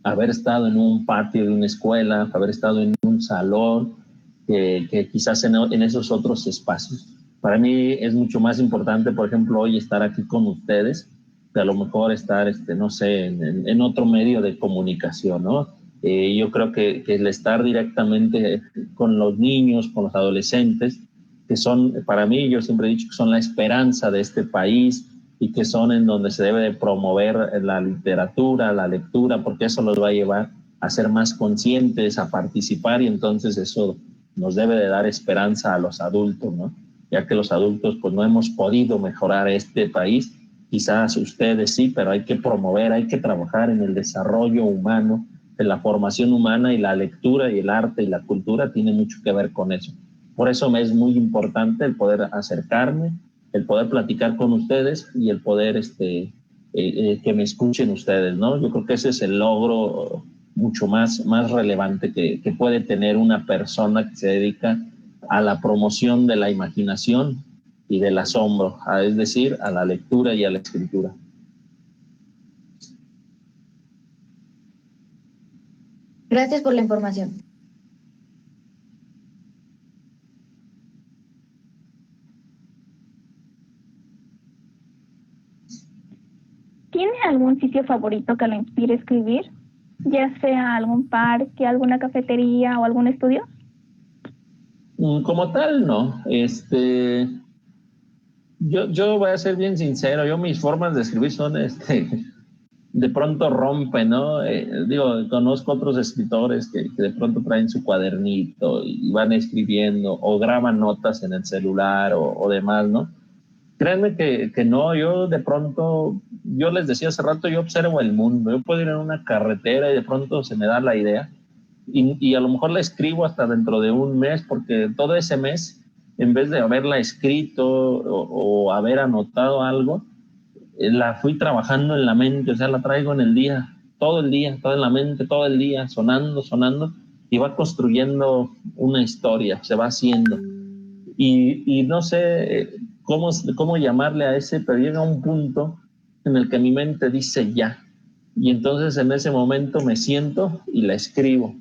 haber estado en un patio de una escuela, haber estado en un salón, que quizás en esos otros espacios. Para mí es mucho más importante, por ejemplo, hoy estar aquí con ustedes, que a lo mejor estar, no sé, en otro medio de comunicación, ¿no? Yo creo que el estar directamente con los niños, con los adolescentes, que son, para mí, yo siempre he dicho que son la esperanza de este país y que son en donde se debe de promover la literatura, la lectura, porque eso los va a llevar a ser más conscientes, a participar, y entonces eso nos debe de dar esperanza a los adultos, ¿no? Ya que los adultos pues no hemos podido mejorar este país, quizás ustedes sí, pero hay que promover, hay que trabajar en el desarrollo humano, en la formación humana, y la lectura y el arte y la cultura tiene mucho que ver con eso. Por eso me es muy importante el poder acercarme, el poder platicar con ustedes y el poder que me escuchen ustedes, ¿no? Yo creo que ese es el logro mucho más relevante que puede tener una persona que se dedica a la promoción de la imaginación y del asombro, es decir, a la lectura y a la escritura. Gracias por la información. ¿Tiene algún sitio favorito que lo inspire a escribir? Ya sea algún parque, alguna cafetería o algún estudio. Como tal, no. Yo voy a ser bien sincero, mis formas de escribir son, de pronto rompen, ¿no? Digo, conozco otros escritores que de pronto traen su cuadernito y van escribiendo o graban notas en el celular o demás, ¿no? Créanme que no, yo de pronto, yo les decía hace rato, yo observo el mundo, yo puedo ir en una carretera y de pronto se me da la idea y a lo mejor la escribo hasta dentro de un mes, porque todo ese mes, en vez de haberla escrito o haber anotado algo, la fui trabajando en la mente, o sea, la traigo en el día, todo en la mente, todo el día, sonando, y va construyendo una historia, se va haciendo. Y no sé cómo llamarle a ese, pero llega un punto en el que mi mente dice ya. Y entonces en ese momento me siento y la escribo.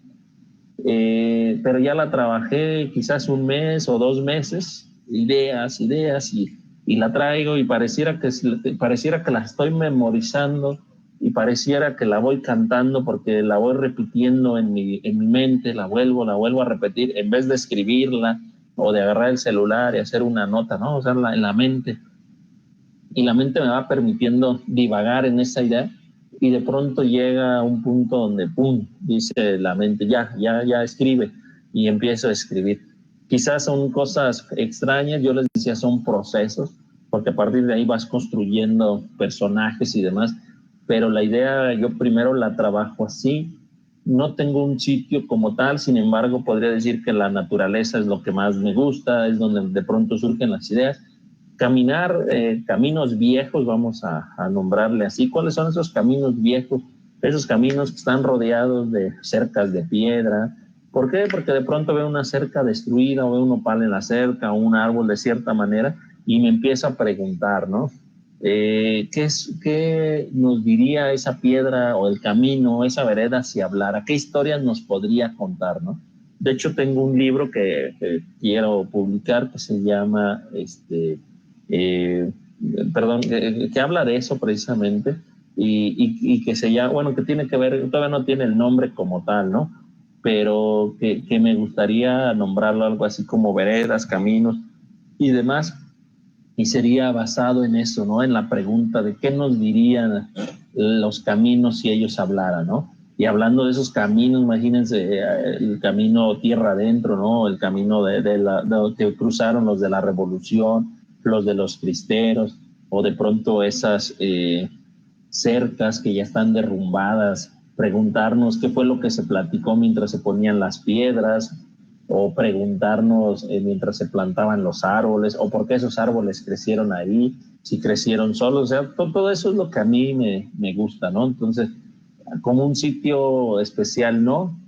Pero ya la trabajé quizás un mes o 2 meses, ideas, y la traigo y pareciera que la estoy memorizando y pareciera que la voy cantando porque la voy repitiendo en mi mente, la vuelvo a repetir en vez de escribirla o de agarrar el celular y hacer una nota, ¿no? O sea, en la mente. Y la mente me va permitiendo divagar en esa idea y de pronto llega a un punto donde, ¡pum!, dice la mente, ya escribe, y empiezo a escribir. Quizás son cosas extrañas, yo les decía, son procesos, porque a partir de ahí vas construyendo personajes y demás, pero la idea yo primero la trabajo así. No tengo un sitio como tal, sin embargo podría decir que la naturaleza es lo que más me gusta, es donde de pronto surgen las ideas. Caminar caminos viejos, vamos a nombrarle así. ¿Cuáles son esos caminos viejos? Esos caminos que están rodeados de cercas de piedra. ¿Por qué? Porque de pronto veo una cerca destruida o veo un nopal en la cerca o un árbol de cierta manera y me empiezo a preguntar, ¿no? ¿Qué nos diría esa piedra o el camino, esa vereda si hablara? ¿Qué historias nos podría contar, no? De hecho, tengo un libro que quiero publicar que se llama, que habla de eso precisamente y que se llama, bueno, que tiene que ver, todavía no tiene el nombre como tal, ¿no? Pero que me gustaría nombrarlo algo así como veredas, caminos y demás. Y sería basado en eso, ¿no? En la pregunta de qué nos dirían los caminos si ellos hablaran, ¿no? Y hablando de esos caminos, imagínense el camino tierra adentro, ¿no? El camino de que cruzaron los de la Revolución, los de los cristeros, o de pronto esas cercas que ya están derrumbadas, preguntarnos qué fue lo que se platicó mientras se ponían las piedras, o preguntarnos mientras se plantaban los árboles, o por qué esos árboles crecieron ahí, si crecieron solos. O sea, todo eso es lo que a mí me gusta, ¿no? Entonces, como un sitio especial, no,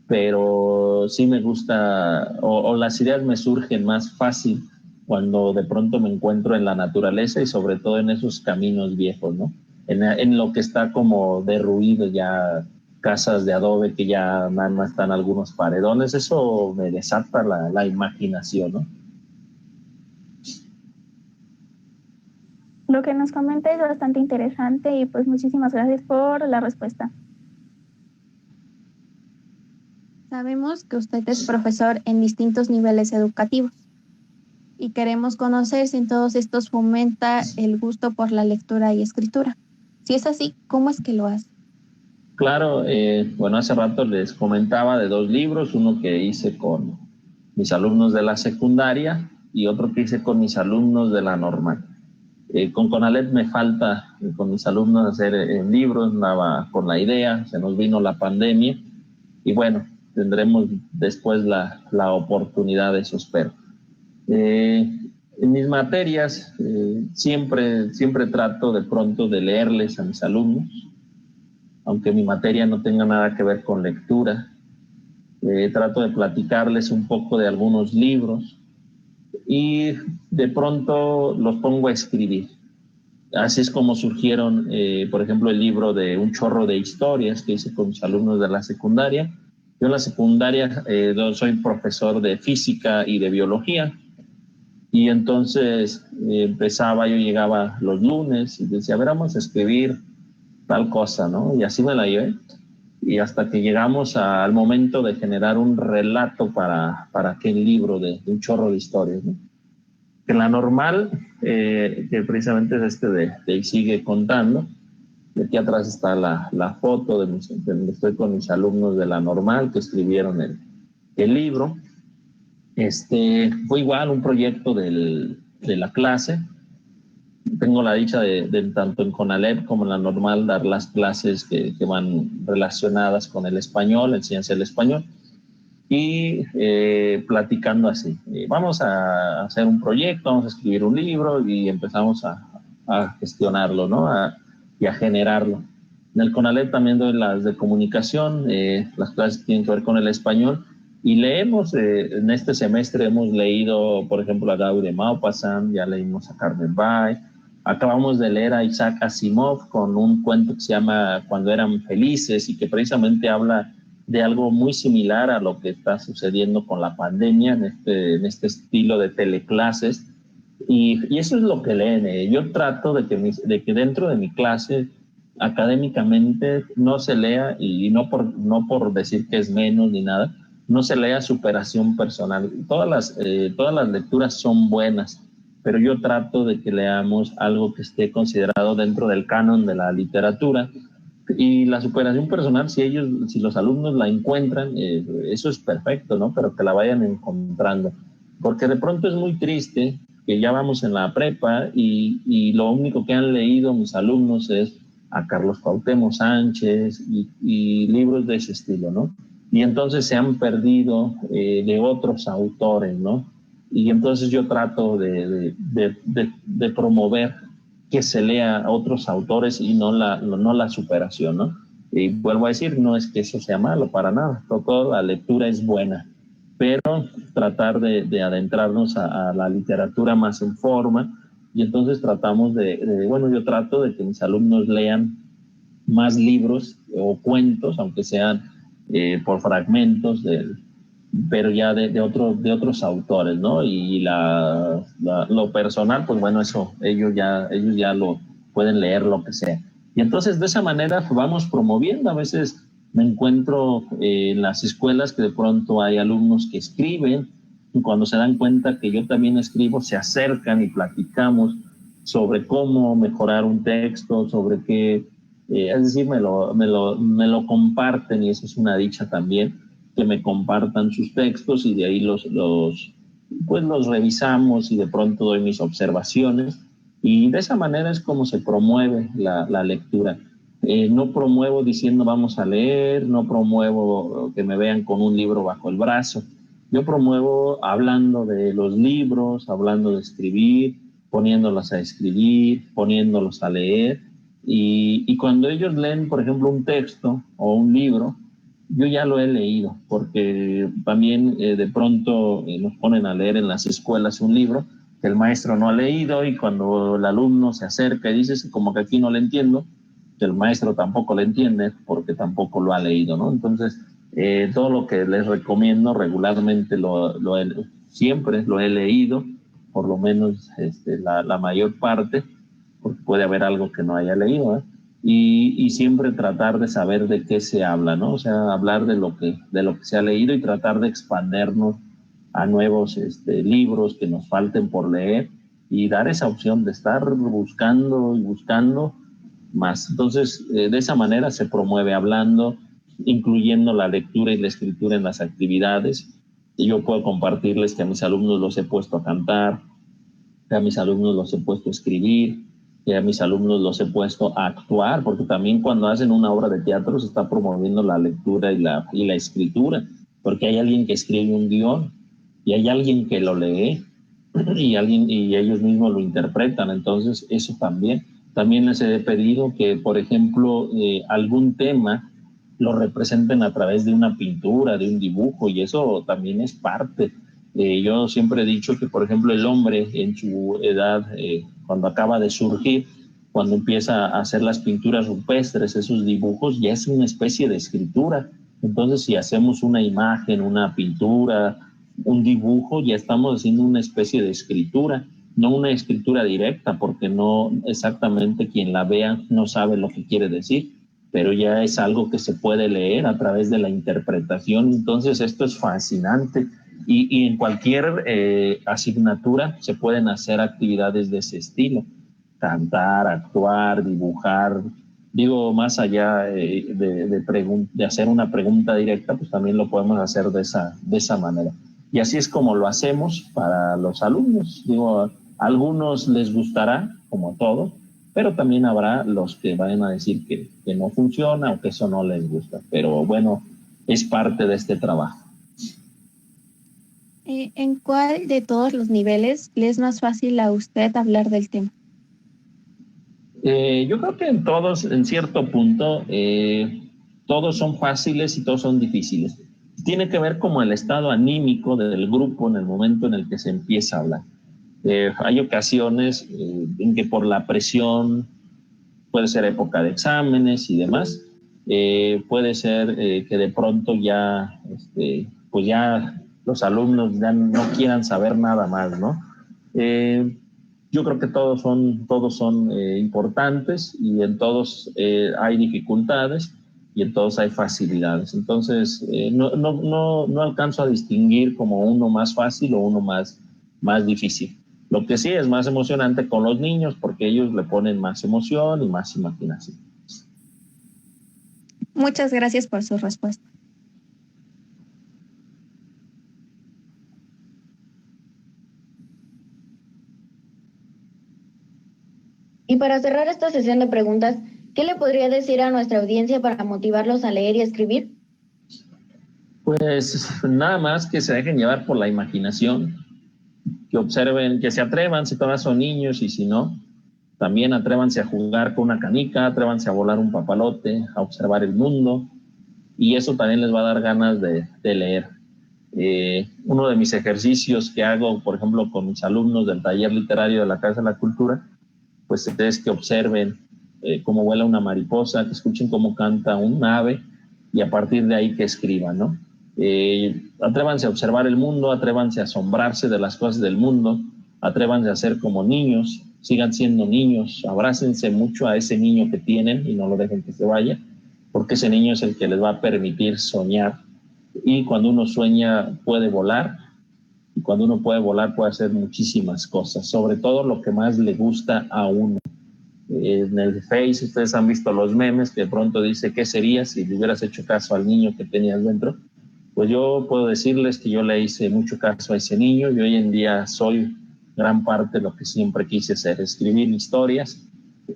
pero sí me gusta, o las ideas me surgen más fácil cuando de pronto me encuentro en la naturaleza y sobre todo en esos caminos viejos, ¿no? En lo que está como derruido ya, casas de adobe que ya nada más están algunos paredones, eso me desata la imaginación, ¿no? Lo que nos comenta es bastante interesante y pues muchísimas gracias por la respuesta. Sabemos que usted es profesor en distintos niveles educativos y queremos conocer si en todos estos fomenta el gusto por la lectura y escritura. Si es así, ¿cómo es que lo hace? Claro, bueno, hace rato les comentaba de 2 libros, uno que hice con mis alumnos de la secundaria y otro que hice con mis alumnos de la normal. Con CONALEP me falta con mis alumnos hacer libros, andaba con la idea, se nos vino la pandemia y bueno, tendremos después la oportunidad, eso espero. En mis materias siempre trato de pronto de leerles a mis alumnos, aunque mi materia no tenga nada que ver con lectura. Trato de platicarles un poco de algunos libros y de pronto los pongo a escribir. Así es como surgieron, por ejemplo, el libro de Un chorro de historias que hice con mis alumnos de la secundaria. Yo en la secundaria soy profesor de física y de biología y entonces yo llegaba los lunes y decía, a ver, vamos a escribir tal cosa, ¿no? Y así me la llevé. Y hasta que llegamos al momento de generar un relato para aquel libro de Un chorro de historias, ¿no? Que la normal, que precisamente es de Sigue Contando, y aquí atrás está la foto donde estoy con mis alumnos de la normal que escribieron el libro. Fue igual un proyecto de la clase. Tengo la dicha de tanto en CONALEP como en la normal dar las clases que van relacionadas con el español, enseñanza del español, y platicando así. Vamos a hacer un proyecto, vamos a escribir un libro y empezamos a gestionarlo, ¿no? Y a generarlo. En el CONALEP también doy las de comunicación, las clases que tienen que ver con el español, y leemos, en este semestre hemos leído, por ejemplo, a Gaudí de Maupassant, ya leímos a Carmen Bay, acabamos de leer a Isaac Asimov con un cuento que se llama Cuando eran felices y que precisamente habla de algo muy similar a lo que está sucediendo con la pandemia en este estilo de teleclases. Y eso es lo que leen. Yo trato de que dentro de mi clase académicamente no se lea, y no por decir que es menos ni nada, no se lea superación personal. Todas las lecturas son buenas, pero yo trato de que leamos algo que esté considerado dentro del canon de la literatura. Y la superación personal, si los alumnos la encuentran, eso es perfecto, ¿no? Pero que la vayan encontrando. Porque de pronto es muy triste que ya vamos en la prepa y lo único que han leído mis alumnos es a Carlos Cuauhtémoc Sánchez y libros de ese estilo, ¿no? Y entonces se han perdido de otros autores, ¿no? Y entonces yo trato de promover que se lea a otros autores y no la superación, ¿no? Y vuelvo a decir, no es que eso sea malo para nada, toda la lectura es buena, pero tratar de adentrarnos a la literatura más en forma, y entonces tratamos yo trato de que mis alumnos lean más libros o cuentos, aunque sean por fragmentos, pero ya de otros autores, ¿no? Y lo personal, pues bueno, eso ellos ya lo pueden leer, lo que sea. Y entonces de esa manera vamos promoviendo. A veces me encuentro en las escuelas que de pronto hay alumnos que escriben, y cuando se dan cuenta que yo también escribo, se acercan y platicamos sobre cómo mejorar un texto, sobre qué, es decir, me lo comparten, y eso es una dicha también, que me compartan sus textos, y de ahí los revisamos y de pronto doy mis observaciones, y de esa manera es como se promueve la lectura. No promuevo diciendo vamos a leer, no promuevo que me vean con un libro bajo el brazo. Yo promuevo hablando de los libros, hablando de escribir, poniéndolos a escribir, poniéndolos a leer, y cuando ellos leen, por ejemplo, un texto o un libro, yo ya lo he leído, porque también de pronto nos ponen a leer en las escuelas un libro que el maestro no ha leído, y cuando el alumno se acerca y dice como que aquí no le entiendo, que el maestro tampoco le entiende porque tampoco lo ha leído, ¿no? Entonces, todo lo que les recomiendo regularmente siempre lo he leído, por lo menos la mayor parte, porque puede haber algo que no haya leído, ¿eh? Y siempre tratar de saber de qué se habla, ¿no? O sea, hablar de lo que se ha leído y tratar de expandernos a nuevos libros que nos falten por leer, y dar esa opción de estar buscando y buscando más. Entonces, de esa manera se promueve hablando, incluyendo la lectura y la escritura en las actividades. Y yo puedo compartirles que a mis alumnos los he puesto a cantar, que a mis alumnos los he puesto a escribir, que a mis alumnos los he puesto a actuar, porque también cuando hacen una obra de teatro se está promoviendo la lectura y la escritura, porque hay alguien que escribe un guión y hay alguien que lo lee y ellos mismos lo interpretan. Entonces eso también les he pedido que, por ejemplo, algún tema lo representen a través de una pintura, de un dibujo, y eso también es parte. Yo siempre he dicho que, por ejemplo, el hombre en su edad, cuando acaba de surgir, cuando empieza a hacer las pinturas rupestres, esos dibujos, ya es una especie de escritura. Entonces, si hacemos una imagen, una pintura, un dibujo, ya estamos haciendo una especie de escritura, no una escritura directa, porque no exactamente quien la vea no sabe lo que quiere decir, pero ya es algo que se puede leer a través de la interpretación. Entonces, esto es fascinante. Y en cualquier asignatura se pueden hacer actividades de ese estilo: cantar, actuar, dibujar. Digo, más allá de hacer una pregunta directa, pues también lo podemos hacer de esa manera. Y así es como lo hacemos para los alumnos. Digo, a algunos les gustará, como todo, pero también habrá los que vayan a decir que no funciona o que eso no les gusta. Pero bueno, es parte de este trabajo. ¿En cuál de todos los niveles le es más fácil a usted hablar del tema? Yo creo que en todos, en cierto punto, todos son fáciles y todos son difíciles. Tiene que ver como el estado anímico del grupo en el momento en el que se empieza a hablar. Hay ocasiones en que por la presión, puede ser época de exámenes y demás, puede ser que de pronto ya, pues ya los alumnos ya no quieran saber nada más, ¿no? Yo creo que todos son importantes, y en todos hay dificultades y en todos hay facilidades. Entonces, no alcanzo a distinguir como uno más fácil o uno más difícil. Lo que sí es más emocionante con los niños, porque ellos le ponen más emoción y más imaginación. Muchas gracias por su respuesta. Y para cerrar esta sesión de preguntas, ¿qué le podría decir a nuestra audiencia para motivarlos a leer y escribir? Pues nada más que se dejen llevar por la imaginación, que observen, que se atrevan si todavía son niños, y si no, también atrévanse a jugar con una canica, atrévanse a volar un papalote, a observar el mundo, y eso también les va a dar ganas de leer. Uno de mis ejercicios que hago, por ejemplo, con mis alumnos del taller literario de la Casa de la Cultura, pues es que observen cómo vuela una mariposa, que escuchen cómo canta un ave, y a partir de ahí que escriban, ¿no? Atrévanse a observar el mundo, atrévanse a asombrarse de las cosas del mundo, atrévanse a ser como niños, sigan siendo niños, abrácense mucho a ese niño que tienen y no lo dejen que se vaya, porque ese niño es el que les va a permitir soñar. Y cuando uno sueña puede volar, y cuando uno puede volar puede hacer muchísimas cosas, sobre todo lo que más le gusta a uno. En el Face ustedes han visto los memes que de pronto dice: ¿qué serías si le hubieras hecho caso al niño que tenías dentro? Pues yo puedo decirles que yo le hice mucho caso a ese niño, y hoy en día soy gran parte de lo que siempre quise ser: escribir historias,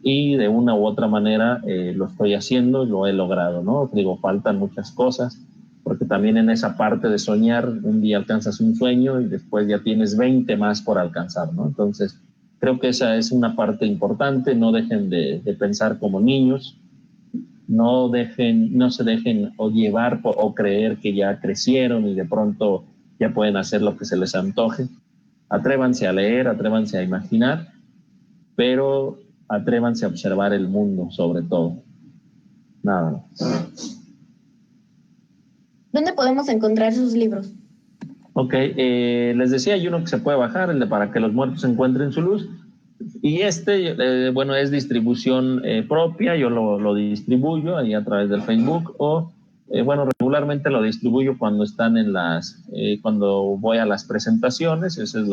y de una u otra manera lo estoy haciendo y lo he logrado, ¿no? Digo, faltan muchas cosas, porque también en esa parte de soñar, un día alcanzas un sueño y después ya tienes 20 más por alcanzar, ¿no? Entonces, creo que esa es una parte importante. No dejen de pensar como niños, no se dejen o llevar o creer que ya crecieron y de pronto ya pueden hacer lo que se les antoje. atrévanse a leer, atrévanse a imaginar, pero atrévanse a observar el mundo sobre todo. Nada más. ¿Dónde podemos encontrar sus libros? Ok, les decía, hay uno que se puede bajar, el de Para que los muertos encuentren su luz, y bueno, es distribución propia, yo lo distribuyo ahí a través del Facebook, o bueno, regularmente lo distribuyo cuando están cuando voy a las presentaciones. Esa es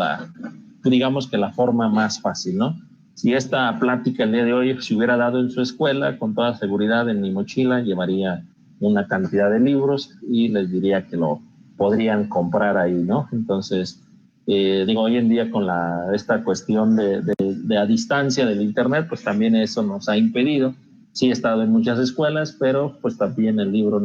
digamos que la forma más fácil, ¿no? Si esta plática el día de hoy se hubiera dado en su escuela, con toda seguridad en mi mochila llevaría una cantidad de libros y les diría que lo podrían comprar ahí, ¿no? Entonces, hoy en día con esta cuestión de a distancia del internet, pues también eso nos ha impedido. Sí he estado en muchas escuelas, pero pues también el libro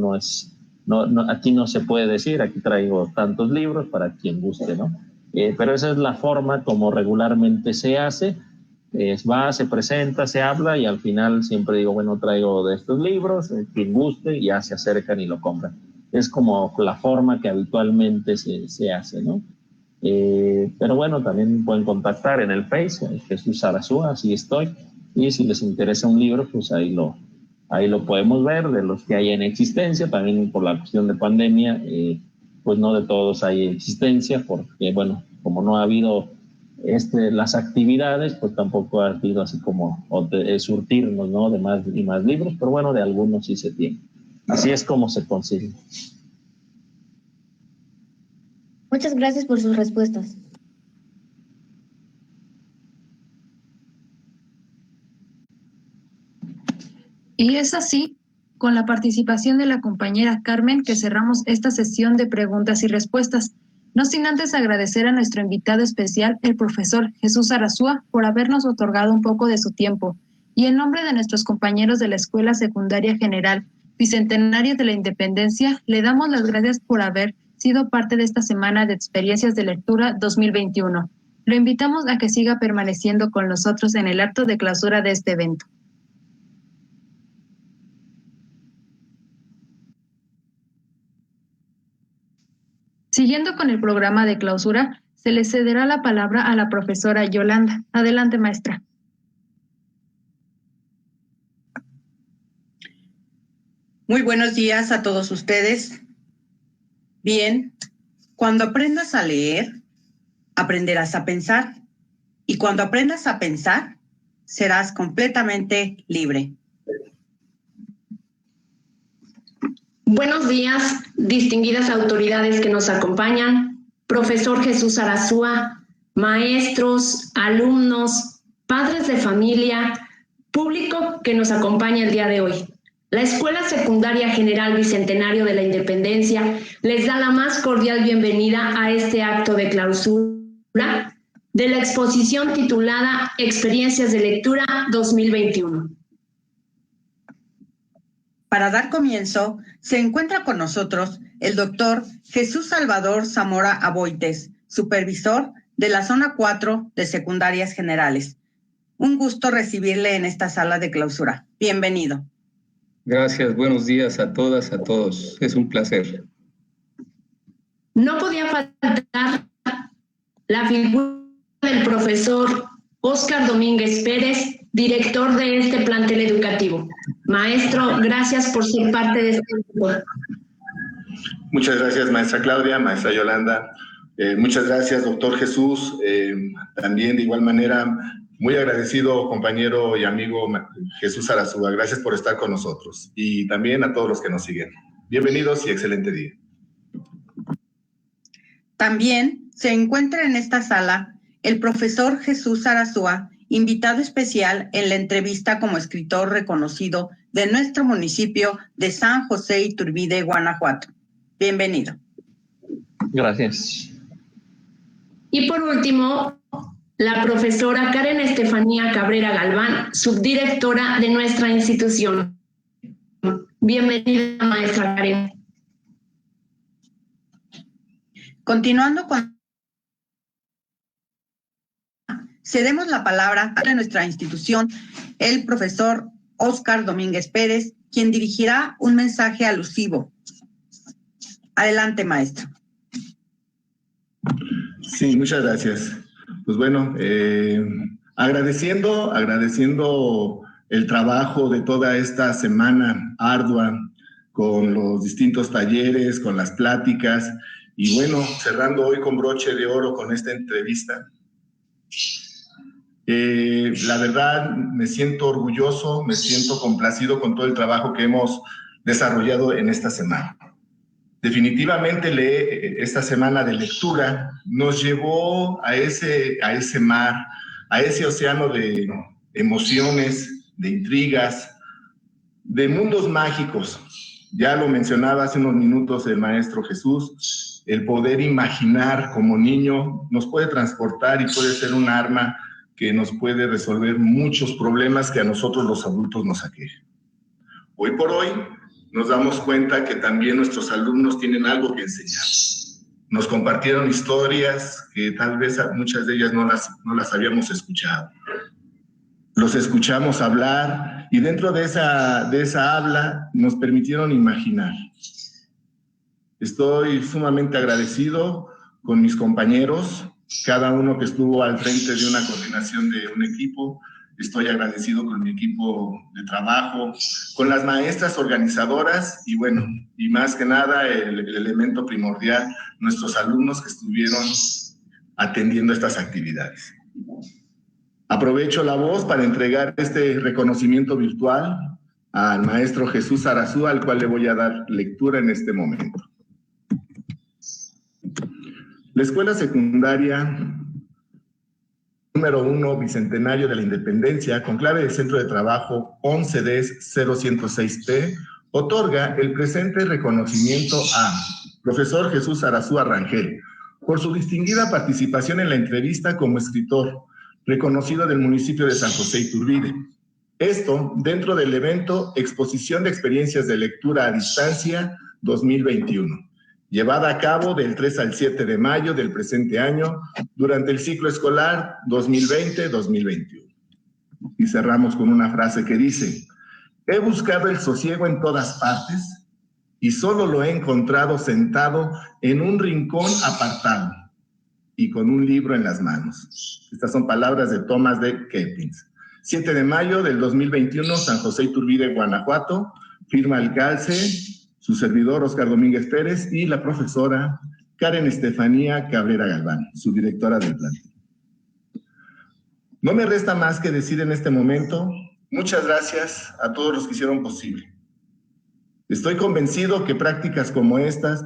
aquí no se puede decir, aquí traigo tantos libros para quien guste, ¿no? Pero esa es la forma como regularmente se hace. Se presenta, se habla y al final siempre digo, bueno, traigo de estos libros, quien guste, ya se acercan y lo compran. Es como la forma que habitualmente se hace, ¿no? Pero bueno, también pueden contactar en el Face, Jesús Arazúa, así estoy, y si les interesa un libro, pues ahí lo podemos ver, de los que hay en existencia. También por la cuestión de pandemia, pues no de todos hay existencia, porque bueno, como no ha habido las actividades, pues tampoco ha habido así como surtirnos, ¿no? De más y más libros, pero bueno, de algunos sí se tiene. Así es como se consigue. Muchas gracias por sus respuestas. Y es así, con la participación de la compañera Carmen, que cerramos esta sesión de preguntas y respuestas. No sin antes agradecer a nuestro invitado especial, el profesor Jesús Arazúa, por habernos otorgado un poco de su tiempo. Y en nombre de nuestros compañeros de la Escuela Secundaria General Bicentenario de la Independencia, le damos las gracias por haber sido parte de esta semana de experiencias de lectura 2021. Lo invitamos a que siga permaneciendo con nosotros en el acto de clausura de este evento. Siguiendo con el programa de clausura, se le cederá la palabra a la profesora Yolanda. Adelante, maestra. Muy buenos días a todos ustedes. Bien, cuando aprendas a leer, aprenderás a pensar. Y cuando aprendas a pensar, serás completamente libre. Buenos días, distinguidas autoridades que nos acompañan, profesor Jesús Arazúa, maestros, alumnos, padres de familia, público que nos acompaña el día de hoy. La Escuela Secundaria General Bicentenario de la Independencia les da la más cordial bienvenida a este acto de clausura de la exposición titulada Experiencias de Lectura 2021. Para dar comienzo, se encuentra con nosotros el doctor Jesús Salvador Zamora Aboites, supervisor de la Zona 4 de Secundarias Generales. Un gusto recibirle en esta sala de clausura. Bienvenido. Gracias, buenos días a todas, a todos. Es un placer. No podía faltar la figura del profesor Óscar Domínguez Pérez, director de este plantel educativo. Maestro, gracias por ser parte de este grupo. Muchas gracias, maestra Claudia, maestra Yolanda. Muchas gracias, doctor Jesús. También, de igual manera, muy agradecido, compañero y amigo Jesús Arazúa. Gracias por estar con nosotros. Y también a todos los que nos siguen. Bienvenidos y excelente día. También se encuentra en esta sala el profesor Jesús Arazúa, invitado especial en la entrevista como escritor reconocido de nuestro municipio de San José Iturbide, Guanajuato. Bienvenido. Gracias. Y por último, la profesora Karen Estefanía Cabrera Galván, subdirectora de nuestra institución. Bienvenida, maestra Karen. Continuando con... Cedemos la palabra a nuestra institución, el profesor Óscar Domínguez Pérez, quien dirigirá un mensaje alusivo. Adelante, maestro. Sí, muchas gracias. pues bueno, agradeciendo el trabajo de toda esta semana ardua con los distintos talleres, con las pláticas, y bueno, cerrando hoy con broche de oro con esta entrevista. La verdad, me siento orgulloso, me siento complacido con todo el trabajo que hemos desarrollado en esta semana. Definitivamente esta semana de lectura nos llevó a ese mar, a ese océano de emociones, de intrigas, de mundos mágicos. Ya lo mencionaba hace unos minutos el maestro Jesús, el poder imaginar como niño nos puede transportar y puede ser un arma que nos puede resolver muchos problemas que a nosotros los adultos nos aquejan. Hoy por hoy nos damos cuenta que también nuestros alumnos tienen algo que enseñar. Nos compartieron historias que tal vez muchas de ellas no las habíamos escuchado. Los escuchamos hablar y dentro de esa habla nos permitieron imaginar. Estoy sumamente agradecido con mis compañeros, cada uno que estuvo al frente de una coordinación de un equipo. Estoy agradecido con mi equipo de trabajo, con las maestras organizadoras y bueno, y más que nada el elemento primordial, nuestros alumnos que estuvieron atendiendo estas actividades. Aprovecho la voz para entregar este reconocimiento virtual al maestro Jesús Arazúa, al cual le voy a dar lectura en este momento. La Escuela Secundaria número 1, Bicentenario de la Independencia, con clave de Centro de Trabajo 11-0106P, otorga el presente reconocimiento a profesor Jesús Arazúa Rangel por su distinguida participación en la entrevista como escritor, reconocido del municipio de San José Iturbide. Esto dentro del evento Exposición de Experiencias de Lectura a Distancia 2021. Llevada a cabo del 3 al 7 de mayo del presente año durante el ciclo escolar 2020-2021. Y cerramos con una frase que dice: he buscado el sosiego en todas partes y solo lo he encontrado sentado en un rincón apartado y con un libro en las manos. Estas son palabras de Thomas D. Kempis. 7 de mayo del 2021, San José Iturbide, Guanajuato. Firma el calce su servidor Oscar Domínguez Pérez y la profesora Karen Estefanía Cabrera Galván, su directora del plantel. No me resta más que decir en este momento, muchas gracias a todos los que hicieron posible. Estoy convencido que prácticas como estas,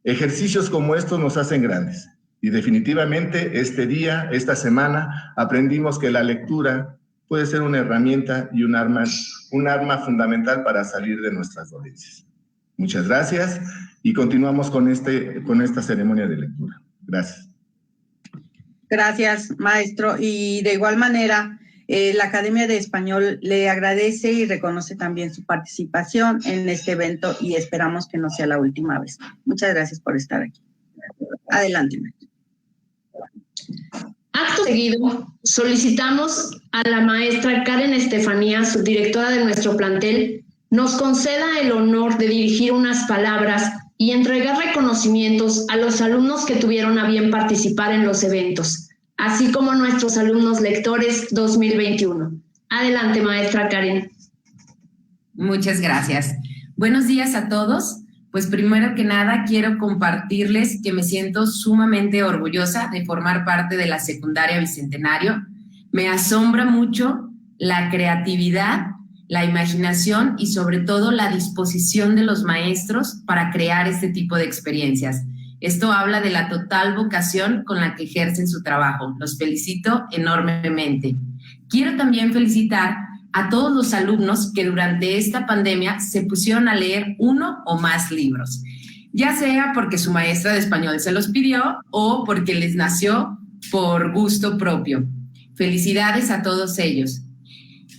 ejercicios como estos nos hacen grandes. Y definitivamente este día, esta semana, aprendimos que la lectura puede ser una herramienta y un arma fundamental para salir de nuestras dolencias. Muchas gracias y continuamos con esta ceremonia de lectura. Gracias. Gracias, maestro. Y de igual manera, la Academia de Español le agradece y reconoce también su participación en este evento y esperamos que no sea la última vez. Muchas gracias por estar aquí. Adelante, maestro. Acto seguido, solicitamos a la maestra Karen Estefanía, subdirectora de nuestro plantel, nos conceda el honor de dirigir unas palabras y entregar reconocimientos a los alumnos que tuvieron a bien participar en los eventos, así como a nuestros alumnos lectores 2021. Adelante, maestra Karen. Muchas gracias. Buenos días a todos. Pues primero que nada quiero compartirles que me siento sumamente orgullosa de formar parte de la secundaria Bicentenario. Me asombra mucho la creatividad, la imaginación y sobre todo la disposición de los maestros para crear este tipo de experiencias. Esto habla de la total vocación con la que ejercen su trabajo. Los felicito enormemente. Quiero también felicitar a todos los alumnos que durante esta pandemia se pusieron a leer uno o más libros, ya sea porque su maestra de español se los pidió o porque les nació por gusto propio. Felicidades a todos ellos.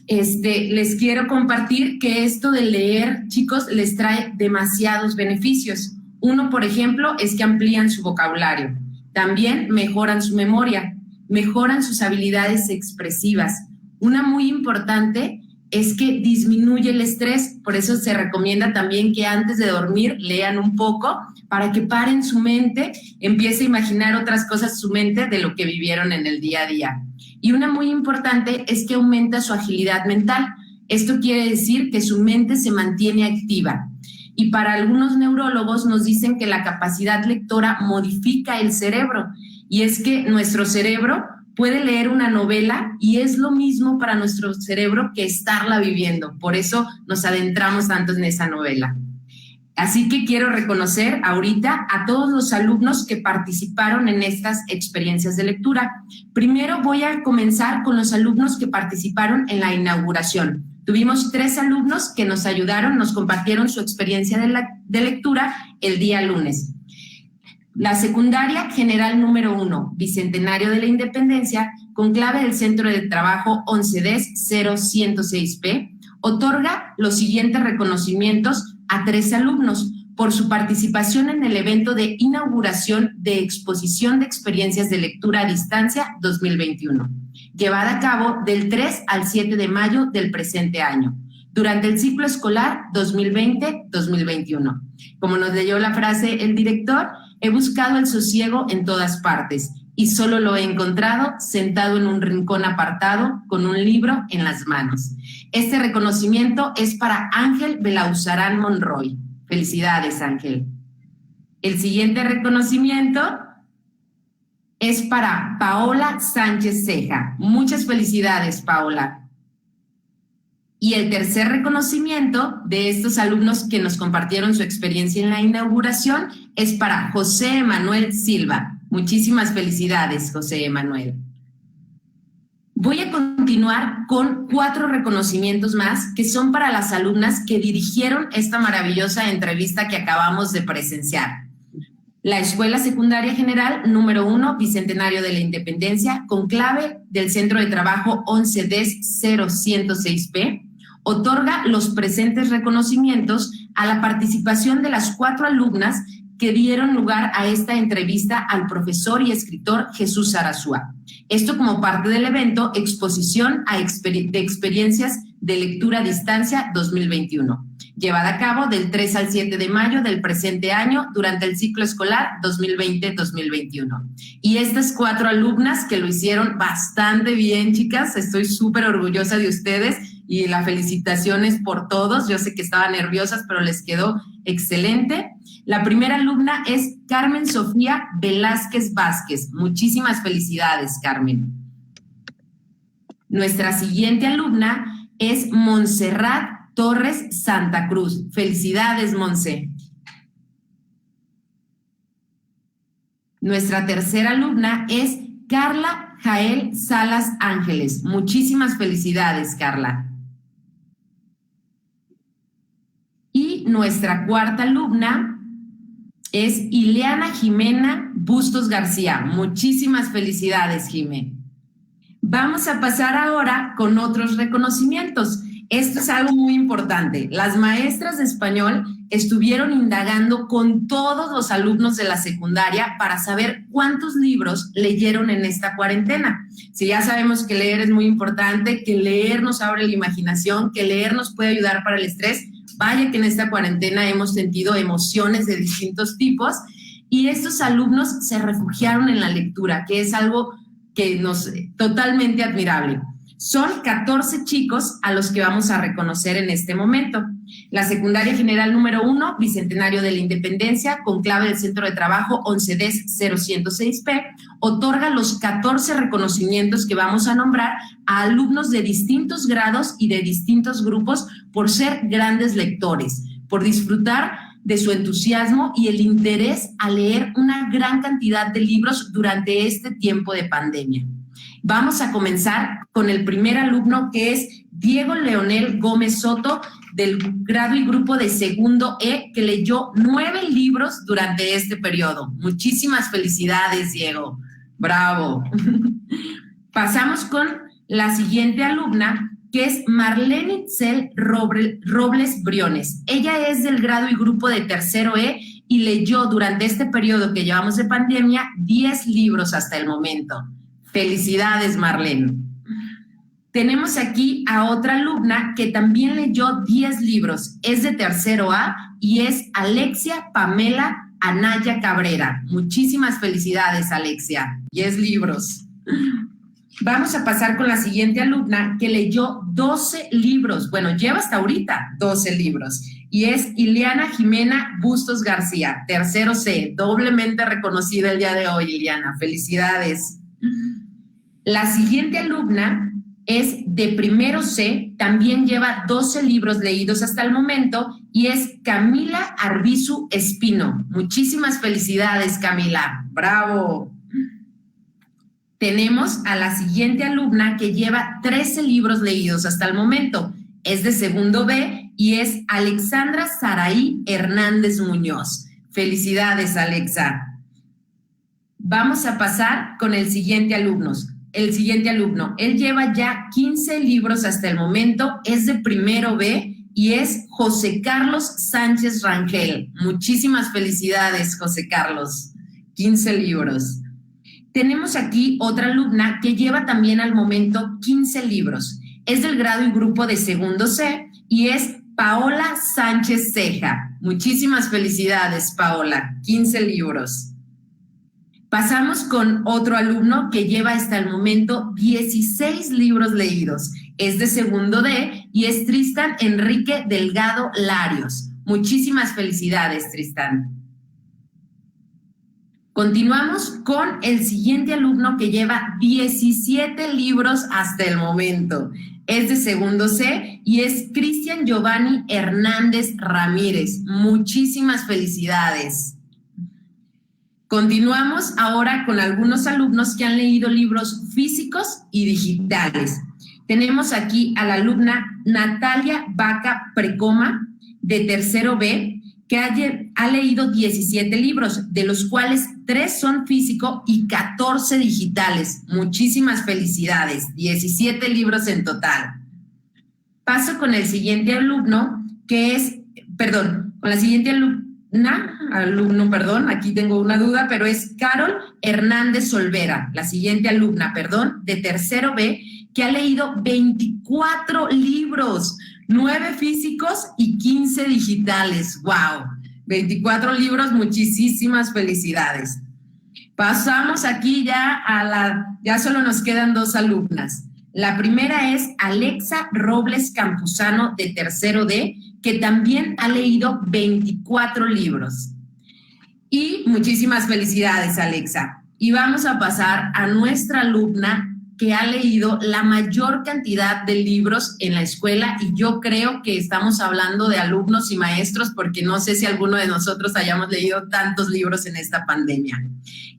Les quiero compartir que esto de leer, chicos, les trae demasiados beneficios. Uno, por ejemplo, es que amplían su vocabulario. También mejoran su memoria, mejoran sus habilidades expresivas. Una muy importante es que disminuye el estrés. Por eso se recomienda también que antes de dormir lean un poco para que paren su mente, empiece a imaginar otras cosas su mente de lo que vivieron en el día a día. Y una muy importante es que aumenta su agilidad mental. Esto quiere decir que su mente se mantiene activa. Y para algunos neurólogos nos dicen que la capacidad lectora modifica el cerebro. Y es que nuestro cerebro puede leer una novela y es lo mismo para nuestro cerebro que estarla viviendo. Por eso nos adentramos tanto en esa novela. Así que quiero reconocer ahorita a todos los alumnos que participaron en estas experiencias de lectura. Primero voy a comenzar con los alumnos que participaron en la inauguración. Tuvimos 3 alumnos que nos ayudaron, nos compartieron su experiencia de lectura el día lunes. La secundaria general número 1, Bicentenario de la Independencia, con clave del Centro de Trabajo 11-10-0106P, otorga los siguientes reconocimientos a 3 alumnos por su participación en el evento de inauguración de Exposición de Experiencias de Lectura a Distancia 2021, llevada a cabo del 3 al 7 de mayo del presente año, durante el ciclo escolar 2020-2021. Como nos leyó la frase el director, he buscado el sosiego en todas partes y solo lo he encontrado sentado en un rincón apartado con un libro en las manos. Este reconocimiento es para Ángel Belauzarán Monroy. Felicidades, Ángel. El siguiente reconocimiento es para Paola Sánchez Ceja. Muchas felicidades, Paola. Y el tercer reconocimiento de estos alumnos que nos compartieron su experiencia en la inauguración es para José Emanuel Silva. Muchísimas felicidades, José Emanuel. Voy a continuar con 4 reconocimientos más que son para las alumnas que dirigieron esta maravillosa entrevista que acabamos de presenciar. La Escuela Secundaria General número 1, Bicentenario de la Independencia, con clave del Centro de Trabajo 11-10-0106P, otorga los presentes reconocimientos a la participación de las 4 alumnas que dieron lugar a esta entrevista al profesor y escritor Jesús Arazúa. Esto como parte del evento Exposición de Experiencias de Lectura a Distancia 2021, llevada a cabo del 3 al 7 de mayo del presente año durante el ciclo escolar 2020-2021. Y estas 4 alumnas que lo hicieron bastante bien, chicas, estoy súper orgullosa de ustedes y las felicitaciones por todos. Yo sé que estaban nerviosas, pero les quedó excelente. La primera alumna es Carmen Sofía Velázquez Vázquez. Muchísimas felicidades, Carmen. Nuestra siguiente alumna es Montserrat Torres Santa Cruz. Felicidades, Monse. Nuestra tercera alumna es Carla Jael Salas Ángeles. Muchísimas felicidades, Carla. Y nuestra cuarta alumna es Ileana Jimena Bustos García. Muchísimas felicidades, Jimé. Vamos a pasar ahora con otros reconocimientos. Esto es algo muy importante. Las maestras de español estuvieron indagando con todos los alumnos de la secundaria para saber cuántos libros leyeron en esta cuarentena. Si ya sabemos que leer es muy importante, que leer nos abre la imaginación, que leer nos puede ayudar para el estrés, vaya que en esta cuarentena hemos sentido emociones de distintos tipos y estos alumnos se refugiaron en la lectura, que es algo que nos totalmente admirable. Son 14 chicos a los que vamos a reconocer en este momento. La secundaria general número 1, Bicentenario de la Independencia, con clave del Centro de Trabajo 11-10-0106P, otorga los 14 reconocimientos que vamos a nombrar a alumnos de distintos grados y de distintos grupos por ser grandes lectores, por disfrutar de su entusiasmo y el interés a leer una gran cantidad de libros durante este tiempo de pandemia. Vamos a comenzar con el primer alumno, que es Diego Leonel Gómez Soto, del grado y grupo de segundo E, que leyó 9 libros durante este periodo. Muchísimas felicidades, Diego. Bravo. Pasamos con la siguiente alumna, que es Marlene Itzel Robles Briones. Ella es del grado y grupo de tercero E y leyó durante este periodo que llevamos de pandemia 10 libros hasta el momento. Felicidades, Marlene. Tenemos aquí a otra alumna que también leyó 10 libros. Es de tercero A y es Alexia Pamela Anaya Cabrera. Muchísimas felicidades, Alexia. 10 libros. Vamos a pasar con la siguiente alumna que leyó 12 libros. Bueno, lleva hasta ahorita 12 libros. Y es Ileana Jimena Bustos García, tercero C. Doblemente reconocida el día de hoy, Ileana. Felicidades. La siguiente alumna es de primero C, también lleva 12 libros leídos hasta el momento y es Camila Arbizu Espino. Muchísimas felicidades, Camila. ¡Bravo! Tenemos a la siguiente alumna que lleva 13 libros leídos hasta el momento. Es de segundo B y es Alexandra Saraí Hernández Muñoz. Felicidades, Alexa. Vamos a pasar con el siguiente alumno. Él lleva ya 15 libros hasta el momento, es de primero B y es José Carlos Sánchez Rangel. Muchísimas felicidades, José Carlos. 15 libros. Tenemos aquí otra alumna que lleva también al momento 15 libros. Es del grado y grupo de segundo C y es Paola Sánchez Ceja. Muchísimas felicidades, Paola. 15 libros. Pasamos con otro alumno que lleva hasta el momento 16 libros leídos. Es de segundo D y es Tristan Enrique Delgado Larios. Muchísimas felicidades, Tristan. Continuamos con el siguiente alumno que lleva 17 libros hasta el momento. Es de segundo C y es Cristian Giovanni Hernández Ramírez. Muchísimas felicidades. Continuamos ahora con algunos alumnos que han leído libros físicos y digitales. Tenemos aquí a la alumna Natalia Vaca Precoma, de tercero B, que ha leído 17 libros, de los cuales 3 son físico y 14 digitales. Muchísimas felicidades, 17 libros en total. Paso con el siguiente alumno, con la siguiente aquí tengo una duda, pero es Carol Hernández Solvera, la siguiente alumna, de tercero B, que ha leído 24 libros, 9 físicos y 15 digitales. ¡Wow! 24 libros, muchísimas felicidades. Pasamos aquí ya solo nos quedan 2 alumnas. La primera es Alexa Robles Campuzano, de tercero D, que también ha leído 24 libros. Y muchísimas felicidades, Alexa. Y vamos a pasar a nuestra alumna que ha leído la mayor cantidad de libros en la escuela, y yo creo que estamos hablando de alumnos y maestros, porque no sé si alguno de nosotros hayamos leído tantos libros en esta pandemia.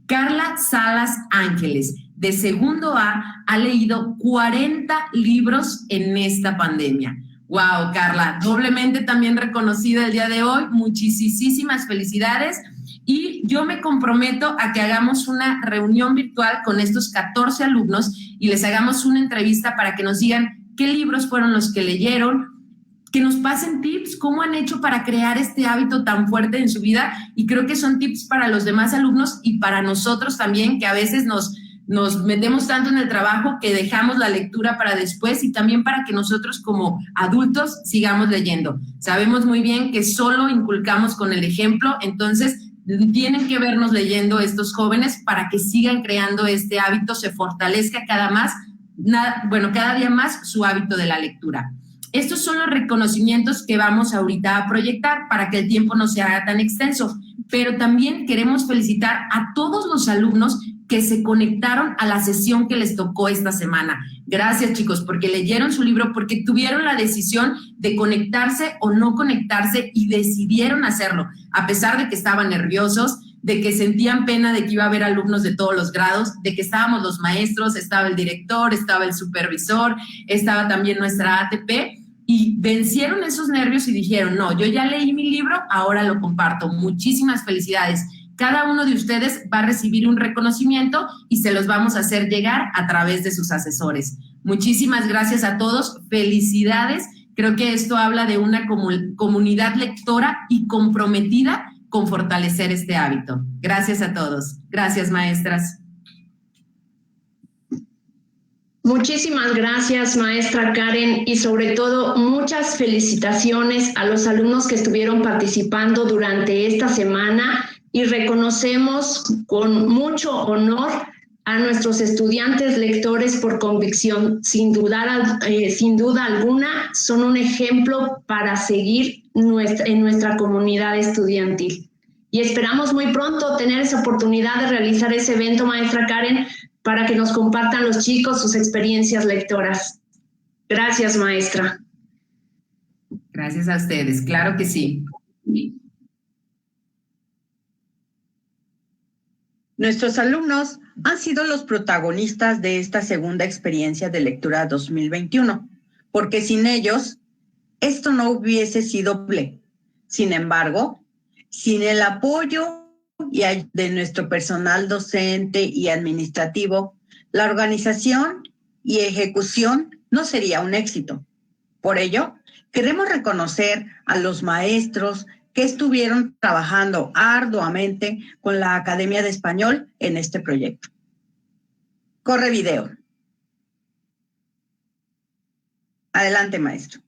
Carla Salas Ángeles, de segundo A, ha leído 40 libros en esta pandemia. ¡Wow, Carla! Doblemente también reconocida el día de hoy. Muchísimas felicidades. Y yo me comprometo a que hagamos una reunión virtual con estos 14 alumnos y les hagamos una entrevista para que nos digan qué libros fueron los que leyeron, que nos pasen tips, cómo han hecho para crear este hábito tan fuerte en su vida. Y creo que son tips para los demás alumnos y para nosotros también, que a veces nos metemos tanto en el trabajo que dejamos la lectura para después, y también para que nosotros como adultos sigamos leyendo. Sabemos muy bien que solo inculcamos con el ejemplo, entonces tienen que vernos leyendo estos jóvenes para que sigan creando este hábito, se fortalezca cada día más su hábito de la lectura. Estos son los reconocimientos que vamos ahorita a proyectar para que el tiempo no se haga tan extenso, pero también queremos felicitar a todos los alumnos que se conectaron a la sesión que les tocó esta semana. Gracias, chicos, porque leyeron su libro, porque tuvieron la decisión de conectarse o no conectarse y decidieron hacerlo, a pesar de que estaban nerviosos, de que sentían pena de que iba a haber alumnos de todos los grados, de que estábamos los maestros, estaba el director, estaba el supervisor, estaba también nuestra ATP, y vencieron esos nervios y dijeron, no, yo ya leí mi libro, ahora lo comparto. Muchísimas felicidades. Cada uno de ustedes va a recibir un reconocimiento y se los vamos a hacer llegar a través de sus asesores. Muchísimas gracias a todos. Felicidades. Creo que esto habla de una comunidad lectora y comprometida con fortalecer este hábito. Gracias a todos. Gracias, maestras. Muchísimas gracias, maestra Karen, y sobre todo muchas felicitaciones a los alumnos que estuvieron participando durante esta semana y reconocemos con mucho honor a nuestros estudiantes lectores por convicción. Sin duda alguna, son un ejemplo para seguir en nuestra comunidad estudiantil. Y esperamos muy pronto tener esa oportunidad de realizar ese evento, maestra Karen, para que nos compartan los chicos sus experiencias lectoras. Gracias, maestra. Gracias a ustedes, claro que sí. Nuestros alumnos han sido los protagonistas de esta segunda experiencia de lectura 2021, porque sin ellos, esto no hubiese sido posible. Sin embargo, sin el apoyo de nuestro personal docente y administrativo, la organización y ejecución no sería un éxito. Por ello, queremos reconocer a los maestros que estuvieron trabajando arduamente con la Academia de Español en este proyecto. Corre video. Adelante, maestro.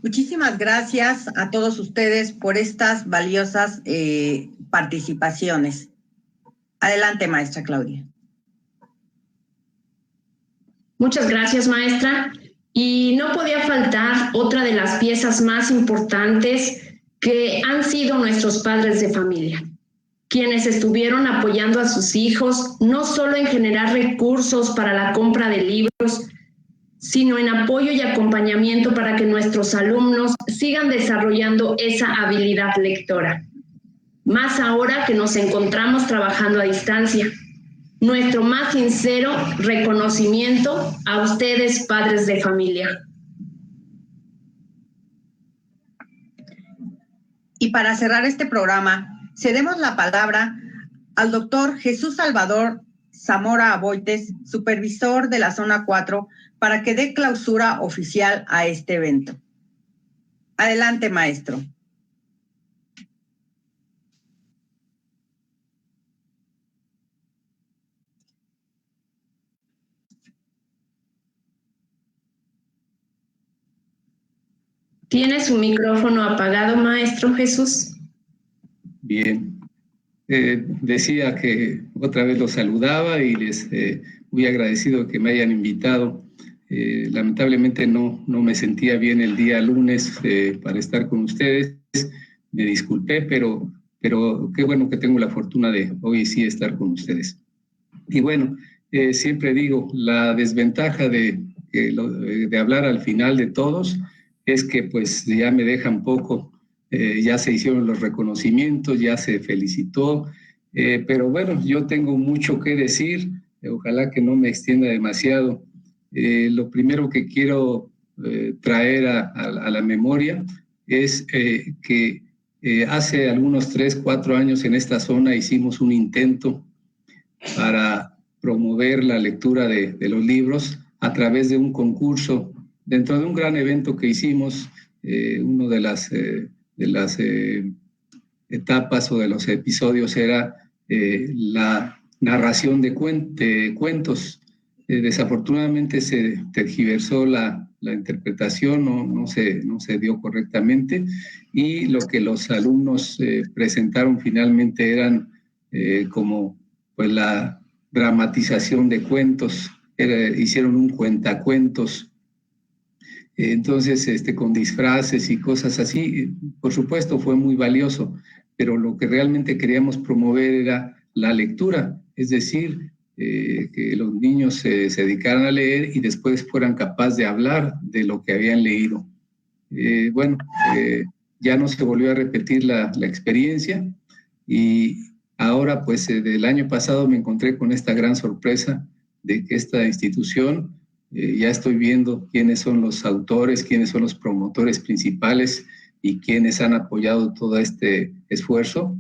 Muchísimas gracias a todos ustedes por estas valiosas participaciones. Adelante, maestra Claudia. Muchas gracias, maestra. Y no podía faltar otra de las piezas más importantes que han sido nuestros padres de familia, quienes estuvieron apoyando a sus hijos no solo en generar recursos para la compra de libros, sino en apoyo y acompañamiento para que nuestros alumnos sigan desarrollando esa habilidad lectora. Más ahora que nos encontramos trabajando a distancia. Nuestro más sincero reconocimiento a ustedes, padres de familia. Y para cerrar este programa, cedemos la palabra al doctor Jesús Salvador Zamora Aboites, supervisor de la Zona 4, para que dé clausura oficial a este evento. Adelante, maestro. ¿Tiene su micrófono apagado, maestro Jesús? Bien. Decía que otra vez los saludaba y les muy agradecido que me hayan invitado. Lamentablemente no me sentía bien el día lunes para estar con ustedes. Me disculpé, pero qué bueno que tengo la fortuna de hoy sí estar con ustedes. Y bueno, siempre digo, la desventaja de hablar al final de todos es que pues ya me dejan poco. Ya se hicieron los reconocimientos, ya se felicitó, pero bueno, yo tengo mucho que decir, ojalá que no me extienda demasiado. Lo primero que quiero traer a la memoria es que hace algunos 3, 4 años en esta zona hicimos un intento para promover la lectura de los libros a través de un concurso, dentro de un gran evento que hicimos, uno de las etapas o de los episodios era la narración de cuentos. Desafortunadamente se tergiversó la interpretación, no se dio correctamente, y lo que los alumnos presentaron finalmente eran como pues la dramatización de cuentos, hicieron un cuentacuentos. Entonces, con disfraces y cosas así, por supuesto fue muy valioso, pero lo que realmente queríamos promover era la lectura, es decir, que los niños se dedicaran a leer y después fueran capaces de hablar de lo que habían leído. Ya no se volvió a repetir la experiencia y ahora, pues, del año pasado me encontré con esta gran sorpresa de que esta institución, ya estoy viendo quiénes son los autores, quiénes son los promotores principales y quiénes han apoyado todo este esfuerzo.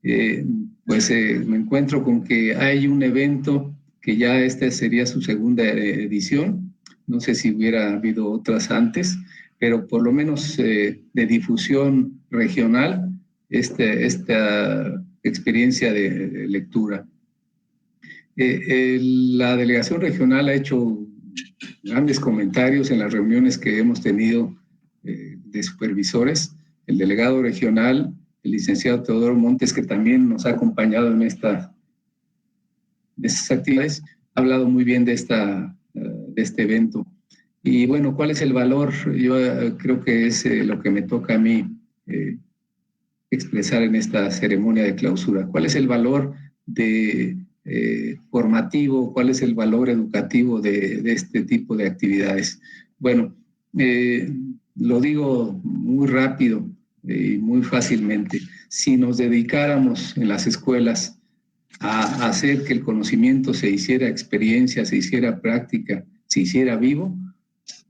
Me encuentro con que hay un evento que ya esta sería su segunda edición. No sé si hubiera habido otras antes, pero por lo menos de difusión regional, esta experiencia de lectura. La delegación regional ha hecho grandes comentarios en las reuniones que hemos tenido de supervisores. El delegado regional, el licenciado Teodoro Montes, que también nos ha acompañado en estas actividades, ha hablado muy bien de este evento. Y bueno, ¿cuál es el valor? Yo creo que es lo que me toca a mí expresar en esta ceremonia de clausura. ¿Cuál es el valor formativo? ¿Cuál es el valor educativo de este tipo de actividades? Bueno, lo digo muy rápido y muy fácilmente. Si nos dedicáramos en las escuelas a hacer que el conocimiento se hiciera experiencia, se hiciera práctica, se hiciera vivo,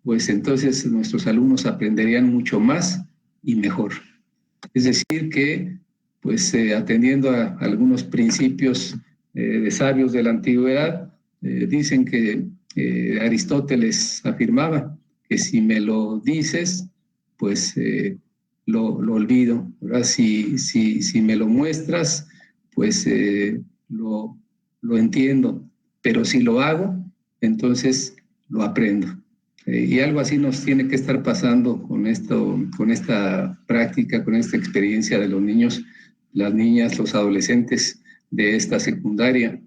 pues entonces nuestros alumnos aprenderían mucho más y mejor. Es decir que, pues atendiendo a algunos principios de sabios de la antigüedad, dicen que Aristóteles afirmaba que si me lo dices, pues lo olvido, ¿verdad? Si me lo muestras, pues lo entiendo, pero si lo hago, entonces lo aprendo. Y algo así nos tiene que estar pasando con esta práctica, con esta experiencia de los niños, las niñas, los adolescentes de esta secundaria.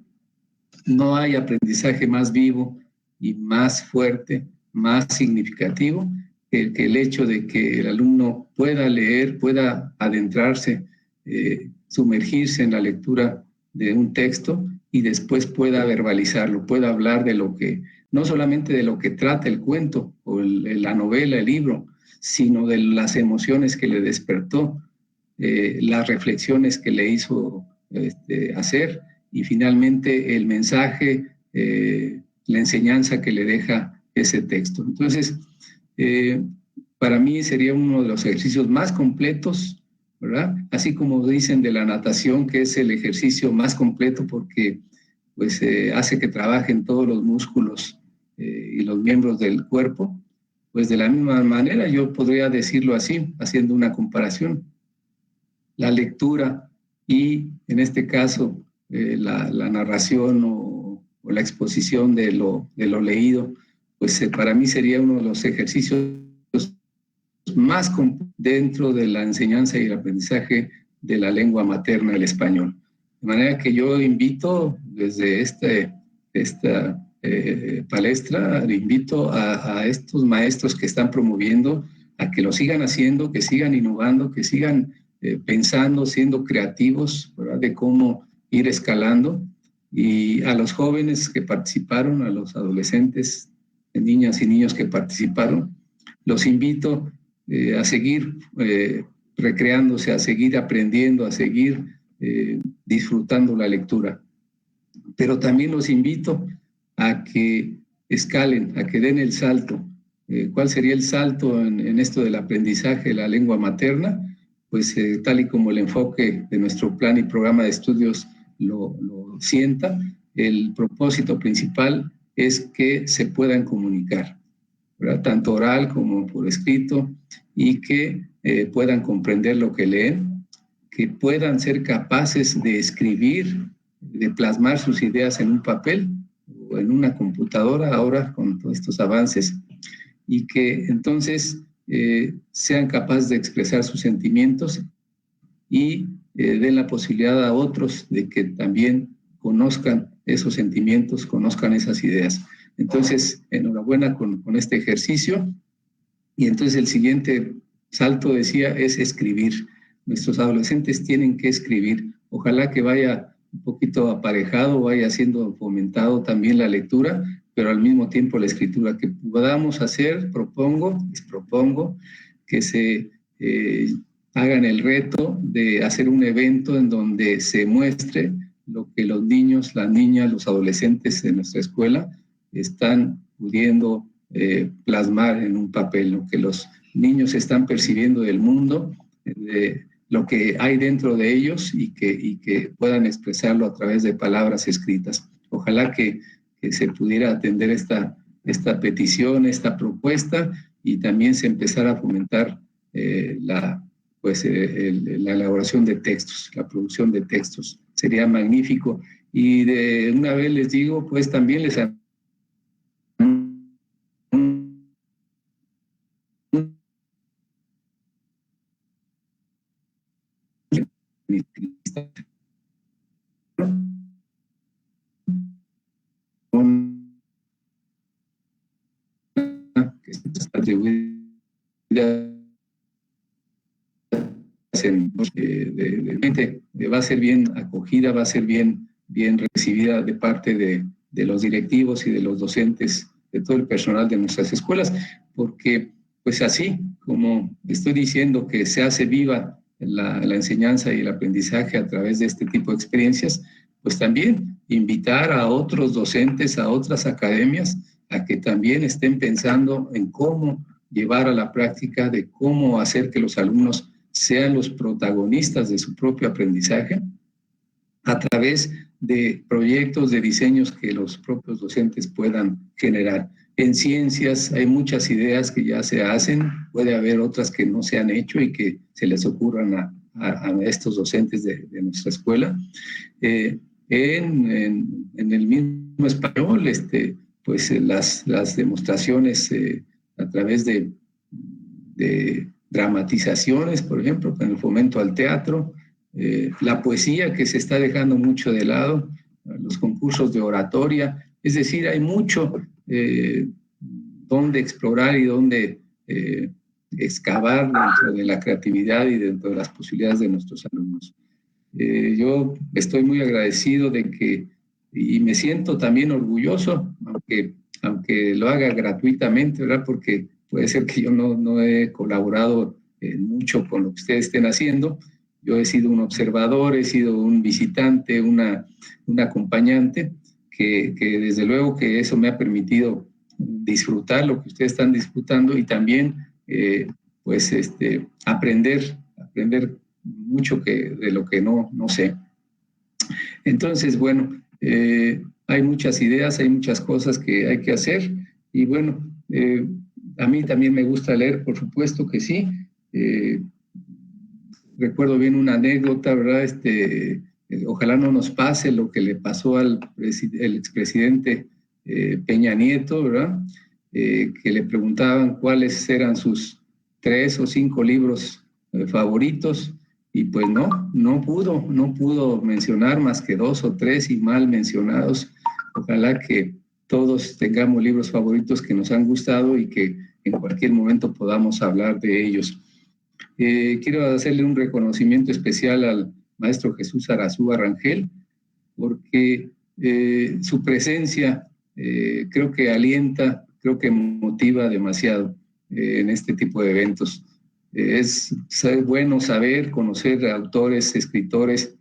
No hay aprendizaje más vivo y más fuerte, más significativo que el hecho de que el alumno pueda leer, pueda adentrarse, sumergirse en la lectura de un texto y después pueda verbalizarlo, pueda hablar de lo que, no solamente de lo que trata el cuento o la novela, el libro, sino de las emociones que le despertó, las reflexiones que le hizo hacer y finalmente el mensaje, la enseñanza que le deja ese texto. Entonces, para mí sería uno de los ejercicios más completos, ¿verdad? Así como dicen de la natación, que es el ejercicio más completo porque pues, hace que trabajen todos los músculos y los miembros del cuerpo, pues de la misma manera yo podría decirlo así, haciendo una comparación. La lectura y, en este caso, la narración o la exposición de lo leído, pues para mí sería uno de los ejercicios más dentro de la enseñanza y el aprendizaje de la lengua materna, el español. De manera que yo invito desde esta palestra, le invito a estos maestros que están promoviendo a que lo sigan haciendo, que sigan innovando, que sigan pensando, siendo creativos, ¿verdad?, de cómo ir escalando. Y a los jóvenes que participaron, a los adolescentes, niñas y niños que participaron, los invito a seguir recreándose, a seguir aprendiendo, a seguir disfrutando la lectura. Pero también los invito a que escalen, a que den el salto. ¿Cuál sería el salto en esto del aprendizaje de la lengua materna? Pues tal y como el enfoque de nuestro plan y programa de estudios lo sienta, el propósito principal es que se puedan comunicar, ¿verdad?, tanto oral como por escrito, y que puedan comprender lo que leen, que puedan ser capaces de escribir, de plasmar sus ideas en un papel o en una computadora ahora con todos estos avances, y que entonces sean capaces de expresar sus sentimientos y den la posibilidad a otros de que también conozcan esos sentimientos, conozcan esas ideas. Entonces, enhorabuena con este ejercicio. Y entonces el siguiente salto, decía, es escribir. Nuestros adolescentes tienen que escribir. Ojalá que vaya un poquito aparejado, vaya siendo fomentado también la lectura, pero al mismo tiempo la escritura. Que podamos hacer, propongo que se hagan el reto de hacer un evento en donde se muestre lo que los niños, las niñas, los adolescentes de nuestra escuela están pudiendo plasmar en un papel, lo que los niños están percibiendo del mundo, de lo que hay dentro de ellos y que puedan expresarlo a través de palabras escritas. Ojalá que se pudiera atender esta petición, esta propuesta, y también se empezara a fomentar la elaboración de textos, la producción de textos. Sería magnífico. Y de una vez les digo, pues también les va a ser bien acogida, va a ser bien recibida de parte de los directivos y de los docentes, de todo el personal de nuestras escuelas, porque pues así como estoy diciendo que se hace viva la enseñanza y el aprendizaje a través de este tipo de experiencias, pues también invitar a otros docentes, a otras academias, a que también estén pensando en cómo llevar a la práctica, de cómo hacer que los alumnos sean los protagonistas de su propio aprendizaje a través de proyectos, de diseños que los propios docentes puedan generar. En ciencias hay muchas ideas que ya se hacen, puede haber otras que no se han hecho y que se les ocurran a estos docentes de nuestra escuela. En el mismo español, pues las demostraciones a través de dramatizaciones, por ejemplo, con el fomento al teatro, la poesía que se está dejando mucho de lado, los concursos de oratoria, es decir, hay mucho donde explorar y donde excavar dentro de la creatividad y dentro de las posibilidades de nuestros alumnos. Yo estoy muy agradecido de que, y me siento también orgulloso, aunque lo haga gratuitamente, ¿verdad? Porque puede ser que yo no he colaborado mucho con lo que ustedes estén haciendo. Yo he sido un observador, he sido un visitante, un acompañante, que desde luego que eso me ha permitido disfrutar lo que ustedes están disfrutando y también pues aprender mucho de lo que no sé. Entonces, bueno, hay muchas ideas, hay muchas cosas que hay que hacer y bueno, a mí también me gusta leer, por supuesto que sí. Recuerdo bien una anécdota, ¿verdad? Ojalá no nos pase lo que le pasó al expresidente Peña Nieto, ¿verdad? Que le preguntaban cuáles eran sus 3 o 5 libros favoritos y pues no pudo mencionar más que 2 o 3 y mal mencionados. Ojalá que todos tengamos libros favoritos que nos han gustado y que en cualquier momento podamos hablar de ellos. Quiero hacerle un reconocimiento especial al maestro Jesús Arazúa Rangel, porque su presencia creo que alienta, creo que motiva demasiado en este tipo de eventos. Es bueno saber, conocer autores, escritores,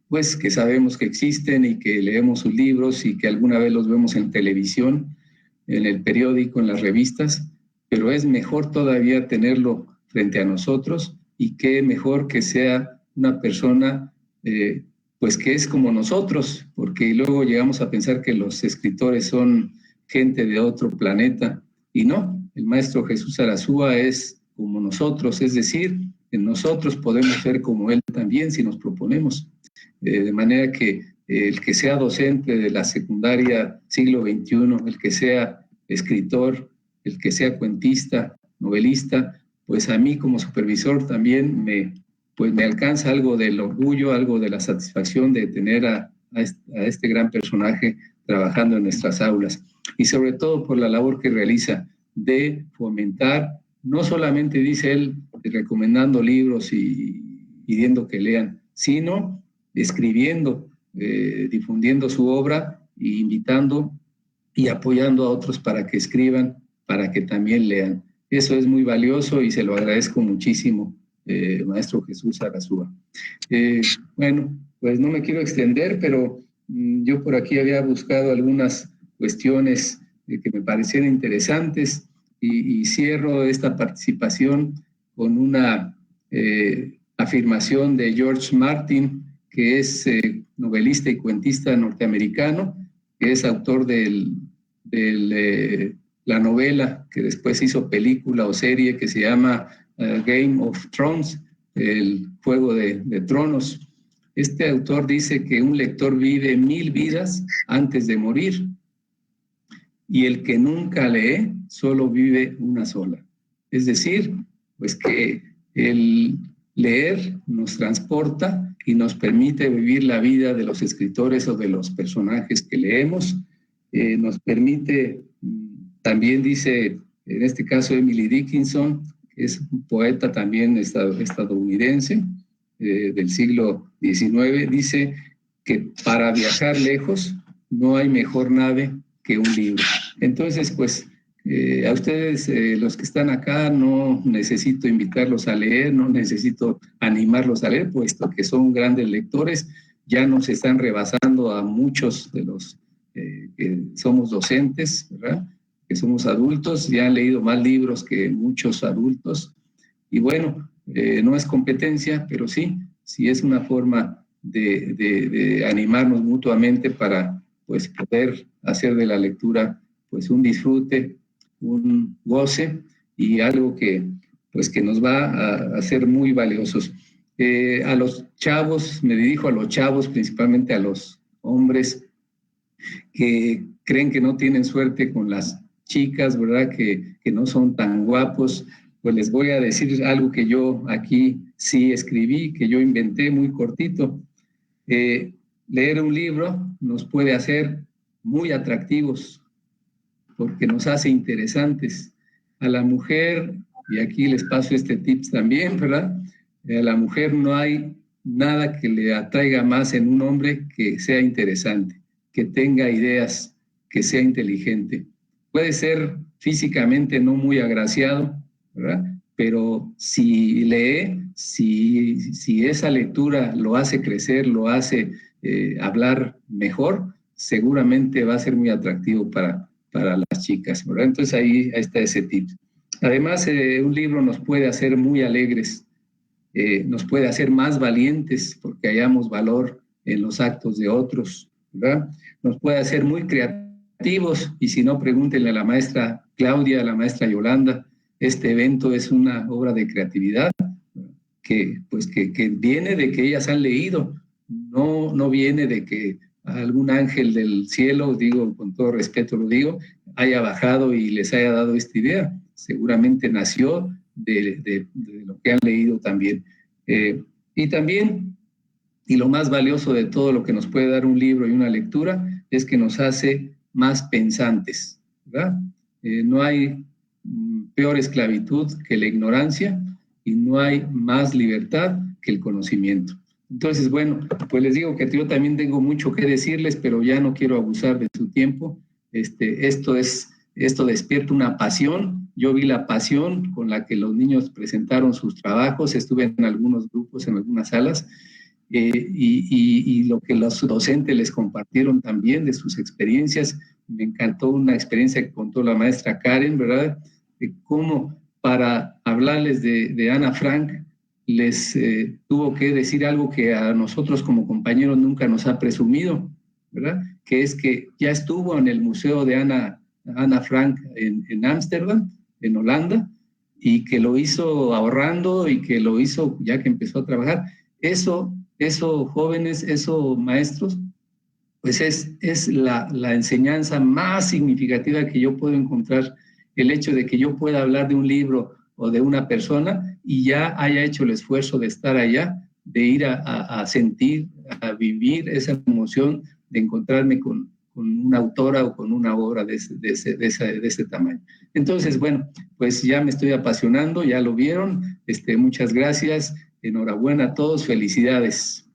pues que sabemos que existen y que leemos sus libros y que alguna vez los vemos en televisión, en el periódico, en las revistas, pero es mejor todavía tenerlo frente a nosotros y qué mejor que sea una persona pues que es como nosotros, porque luego llegamos a pensar que los escritores son gente de otro planeta y no, el maestro Jesús Arazúa es como nosotros, es decir, en nosotros podemos ser como él también si nos proponemos, de manera que el que sea docente de la secundaria siglo XXI, el que sea escritor, el que sea cuentista, novelista, pues a mí como supervisor también me alcanza algo del orgullo, algo de la satisfacción de tener a este gran personaje trabajando en nuestras aulas. Y sobre todo por la labor que realiza de fomentar, no solamente dice él, recomendando libros y pidiendo que lean, sino escribiendo, difundiendo su obra e invitando y apoyando a otros para que escriban, para que también lean. Eso es muy valioso y se lo agradezco muchísimo, maestro Jesús Arazúa. Bueno, pues no me quiero extender, pero yo por aquí había buscado algunas cuestiones que me parecieron interesantes y cierro esta participación con una afirmación de George Martin, que es novelista y cuentista norteamericano, que es autor de la novela que después hizo película o serie que se llama Game of Thrones, el Juego de Tronos. Este autor dice que un lector vive 1000 vidas antes de morir y el que nunca lee solo vive una sola. Es decir, pues que el leer nos transporta y nos permite vivir la vida de los escritores o de los personajes que leemos. Nos permite, también dice, en este caso Emily Dickinson, que es un poeta también estadounidense del siglo XIX, dice que para viajar lejos no hay mejor nave que un libro. Entonces, pues, a ustedes, los que están acá, no necesito invitarlos a leer, no necesito animarlos a leer, puesto que son grandes lectores, ya nos están rebasando a muchos de los que somos docentes, ¿verdad? Que somos adultos, ya han leído más libros que muchos adultos, y bueno, no es competencia, pero sí es una forma de animarnos mutuamente para pues poder hacer de la lectura pues un disfrute, un goce y algo que nos va a hacer muy valiosos. A los chavos, me dirijo a los chavos, principalmente a los hombres que creen que no tienen suerte con las chicas, ¿verdad? Que no son tan guapos. Pues les voy a decir algo que yo aquí sí escribí, que yo inventé muy cortito. Leer un libro nos puede hacer muy atractivos porque nos hace interesantes. A la mujer, y aquí les paso este tips también, ¿verdad? A la mujer no hay nada que le atraiga más en un hombre que sea interesante, que tenga ideas, que sea inteligente. Puede ser físicamente no muy agraciado, ¿verdad? Pero si lee, si esa lectura lo hace crecer, lo hace hablar mejor, seguramente va a ser muy atractivo para las chicas, ¿verdad? Entonces ahí está ese tip. Además, un libro nos puede hacer muy alegres, nos puede hacer más valientes porque hallamos valor en los actos de otros, ¿verdad? Nos puede hacer muy creativos, y si no, pregúntenle a la maestra Claudia, a la maestra Yolanda. Este evento es una obra de creatividad que viene de que ellas han leído, no viene de que algún ángel del cielo, digo con todo respeto lo digo, haya bajado y les haya dado esta idea. Seguramente nació de lo que han leído también. Y también, y lo más valioso de todo lo que nos puede dar un libro y una lectura, es que nos hace más pensantes, ¿verdad? No hay peor esclavitud que la ignorancia y no hay más libertad que el conocimiento. Entonces, bueno, pues les digo que yo también tengo mucho que decirles, pero ya no quiero abusar de su tiempo. Esto despierta una pasión. Yo vi la pasión con la que los niños presentaron sus trabajos, estuve en algunos grupos, en algunas salas, y lo que los docentes les compartieron también de sus experiencias. Me encantó una experiencia que contó la maestra Karen, ¿verdad? De cómo para hablarles de Ana Frank les tuvo que decir algo que a nosotros como compañeros nunca nos ha presumido, ¿verdad? Que es que ya estuvo en el Museo de Ana Frank en Ámsterdam, en Holanda, y que lo hizo ahorrando y que lo hizo ya que empezó a trabajar. Eso jóvenes, eso maestros, pues es la enseñanza más significativa que yo puedo encontrar, el hecho de que yo pueda hablar de un libro o de una persona y ya haya hecho el esfuerzo de estar allá, de ir a sentir, a vivir esa emoción de encontrarme con una autora o con una obra de ese tamaño. Entonces, bueno, pues ya me estoy apasionando, ya lo vieron. Muchas gracias, enhorabuena a todos, felicidades.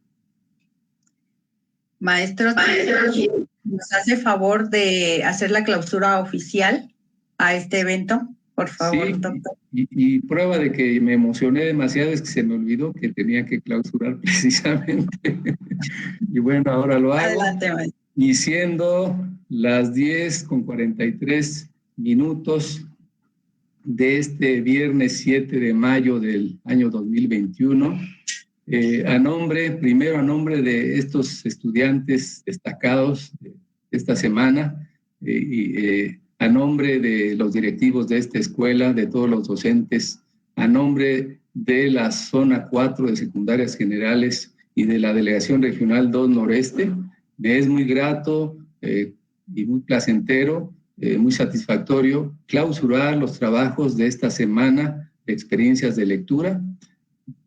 Maestros, ¿nos hace favor de hacer la clausura oficial a este evento? Por favor, sí, doctor. Y prueba de que me emocioné demasiado es que se me olvidó que tenía que clausurar precisamente. Y bueno, ahora lo hago. Adelante, maestro. Y siendo las 10:43 de este viernes 7 de mayo del año 2021, primero a nombre de estos estudiantes destacados de esta semana, a nombre de los directivos de esta escuela, de todos los docentes, a nombre de la zona 4 de secundarias generales y de la Delegación Regional 2 Noreste, me es muy grato y muy placentero, muy satisfactorio clausurar los trabajos de esta semana de experiencias de lectura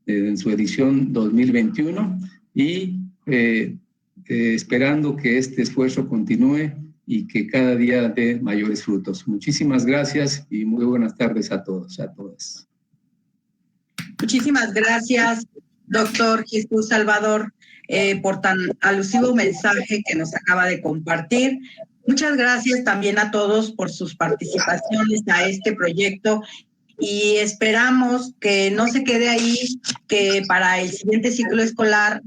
en su edición 2021 y esperando que este esfuerzo continúe y que cada día dé mayores frutos. Muchísimas gracias y muy buenas tardes a todos, a todas. Muchísimas gracias, doctor Jesús Salvador, por tan alusivo mensaje que nos acaba de compartir. Muchas gracias también a todos por sus participaciones a este proyecto y esperamos que no se quede ahí, que para el siguiente ciclo escolar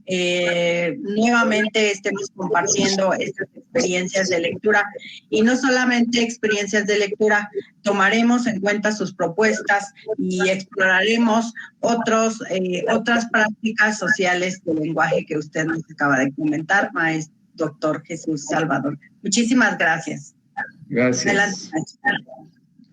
nuevamente estemos compartiendo estas experiencias de lectura y no solamente experiencias de lectura, tomaremos en cuenta sus propuestas y exploraremos otras prácticas sociales de lenguaje que usted nos acaba de comentar, maestro doctor Jesús Salvador. Muchísimas gracias. Gracias. Adelante, maestra.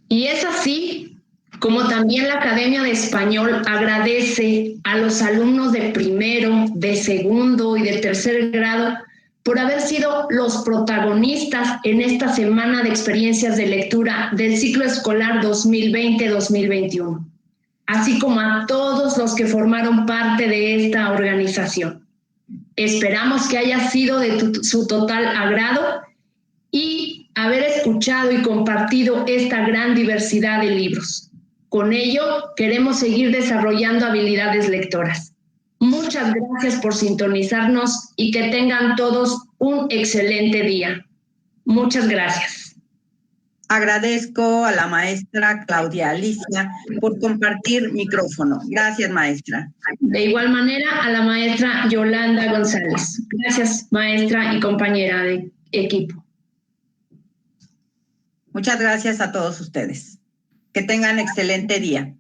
Y es así como también la Academia de Español agradece a los alumnos de primero, de segundo y de tercer grado por haber sido los protagonistas en esta semana de experiencias de lectura del ciclo escolar 2020-2021, así como a todos los que formaron parte de esta organización. Esperamos que haya sido de su total agrado y haber escuchado y compartido esta gran diversidad de libros. Con ello, queremos seguir desarrollando habilidades lectoras. Muchas gracias por sintonizarnos y que tengan todos un excelente día. Muchas gracias. Agradezco a la maestra Claudia Alicia por compartir micrófono. Gracias, maestra. De igual manera, a la maestra Yolanda González. Gracias, maestra y compañera de equipo. Muchas gracias a todos ustedes. Que tengan excelente día.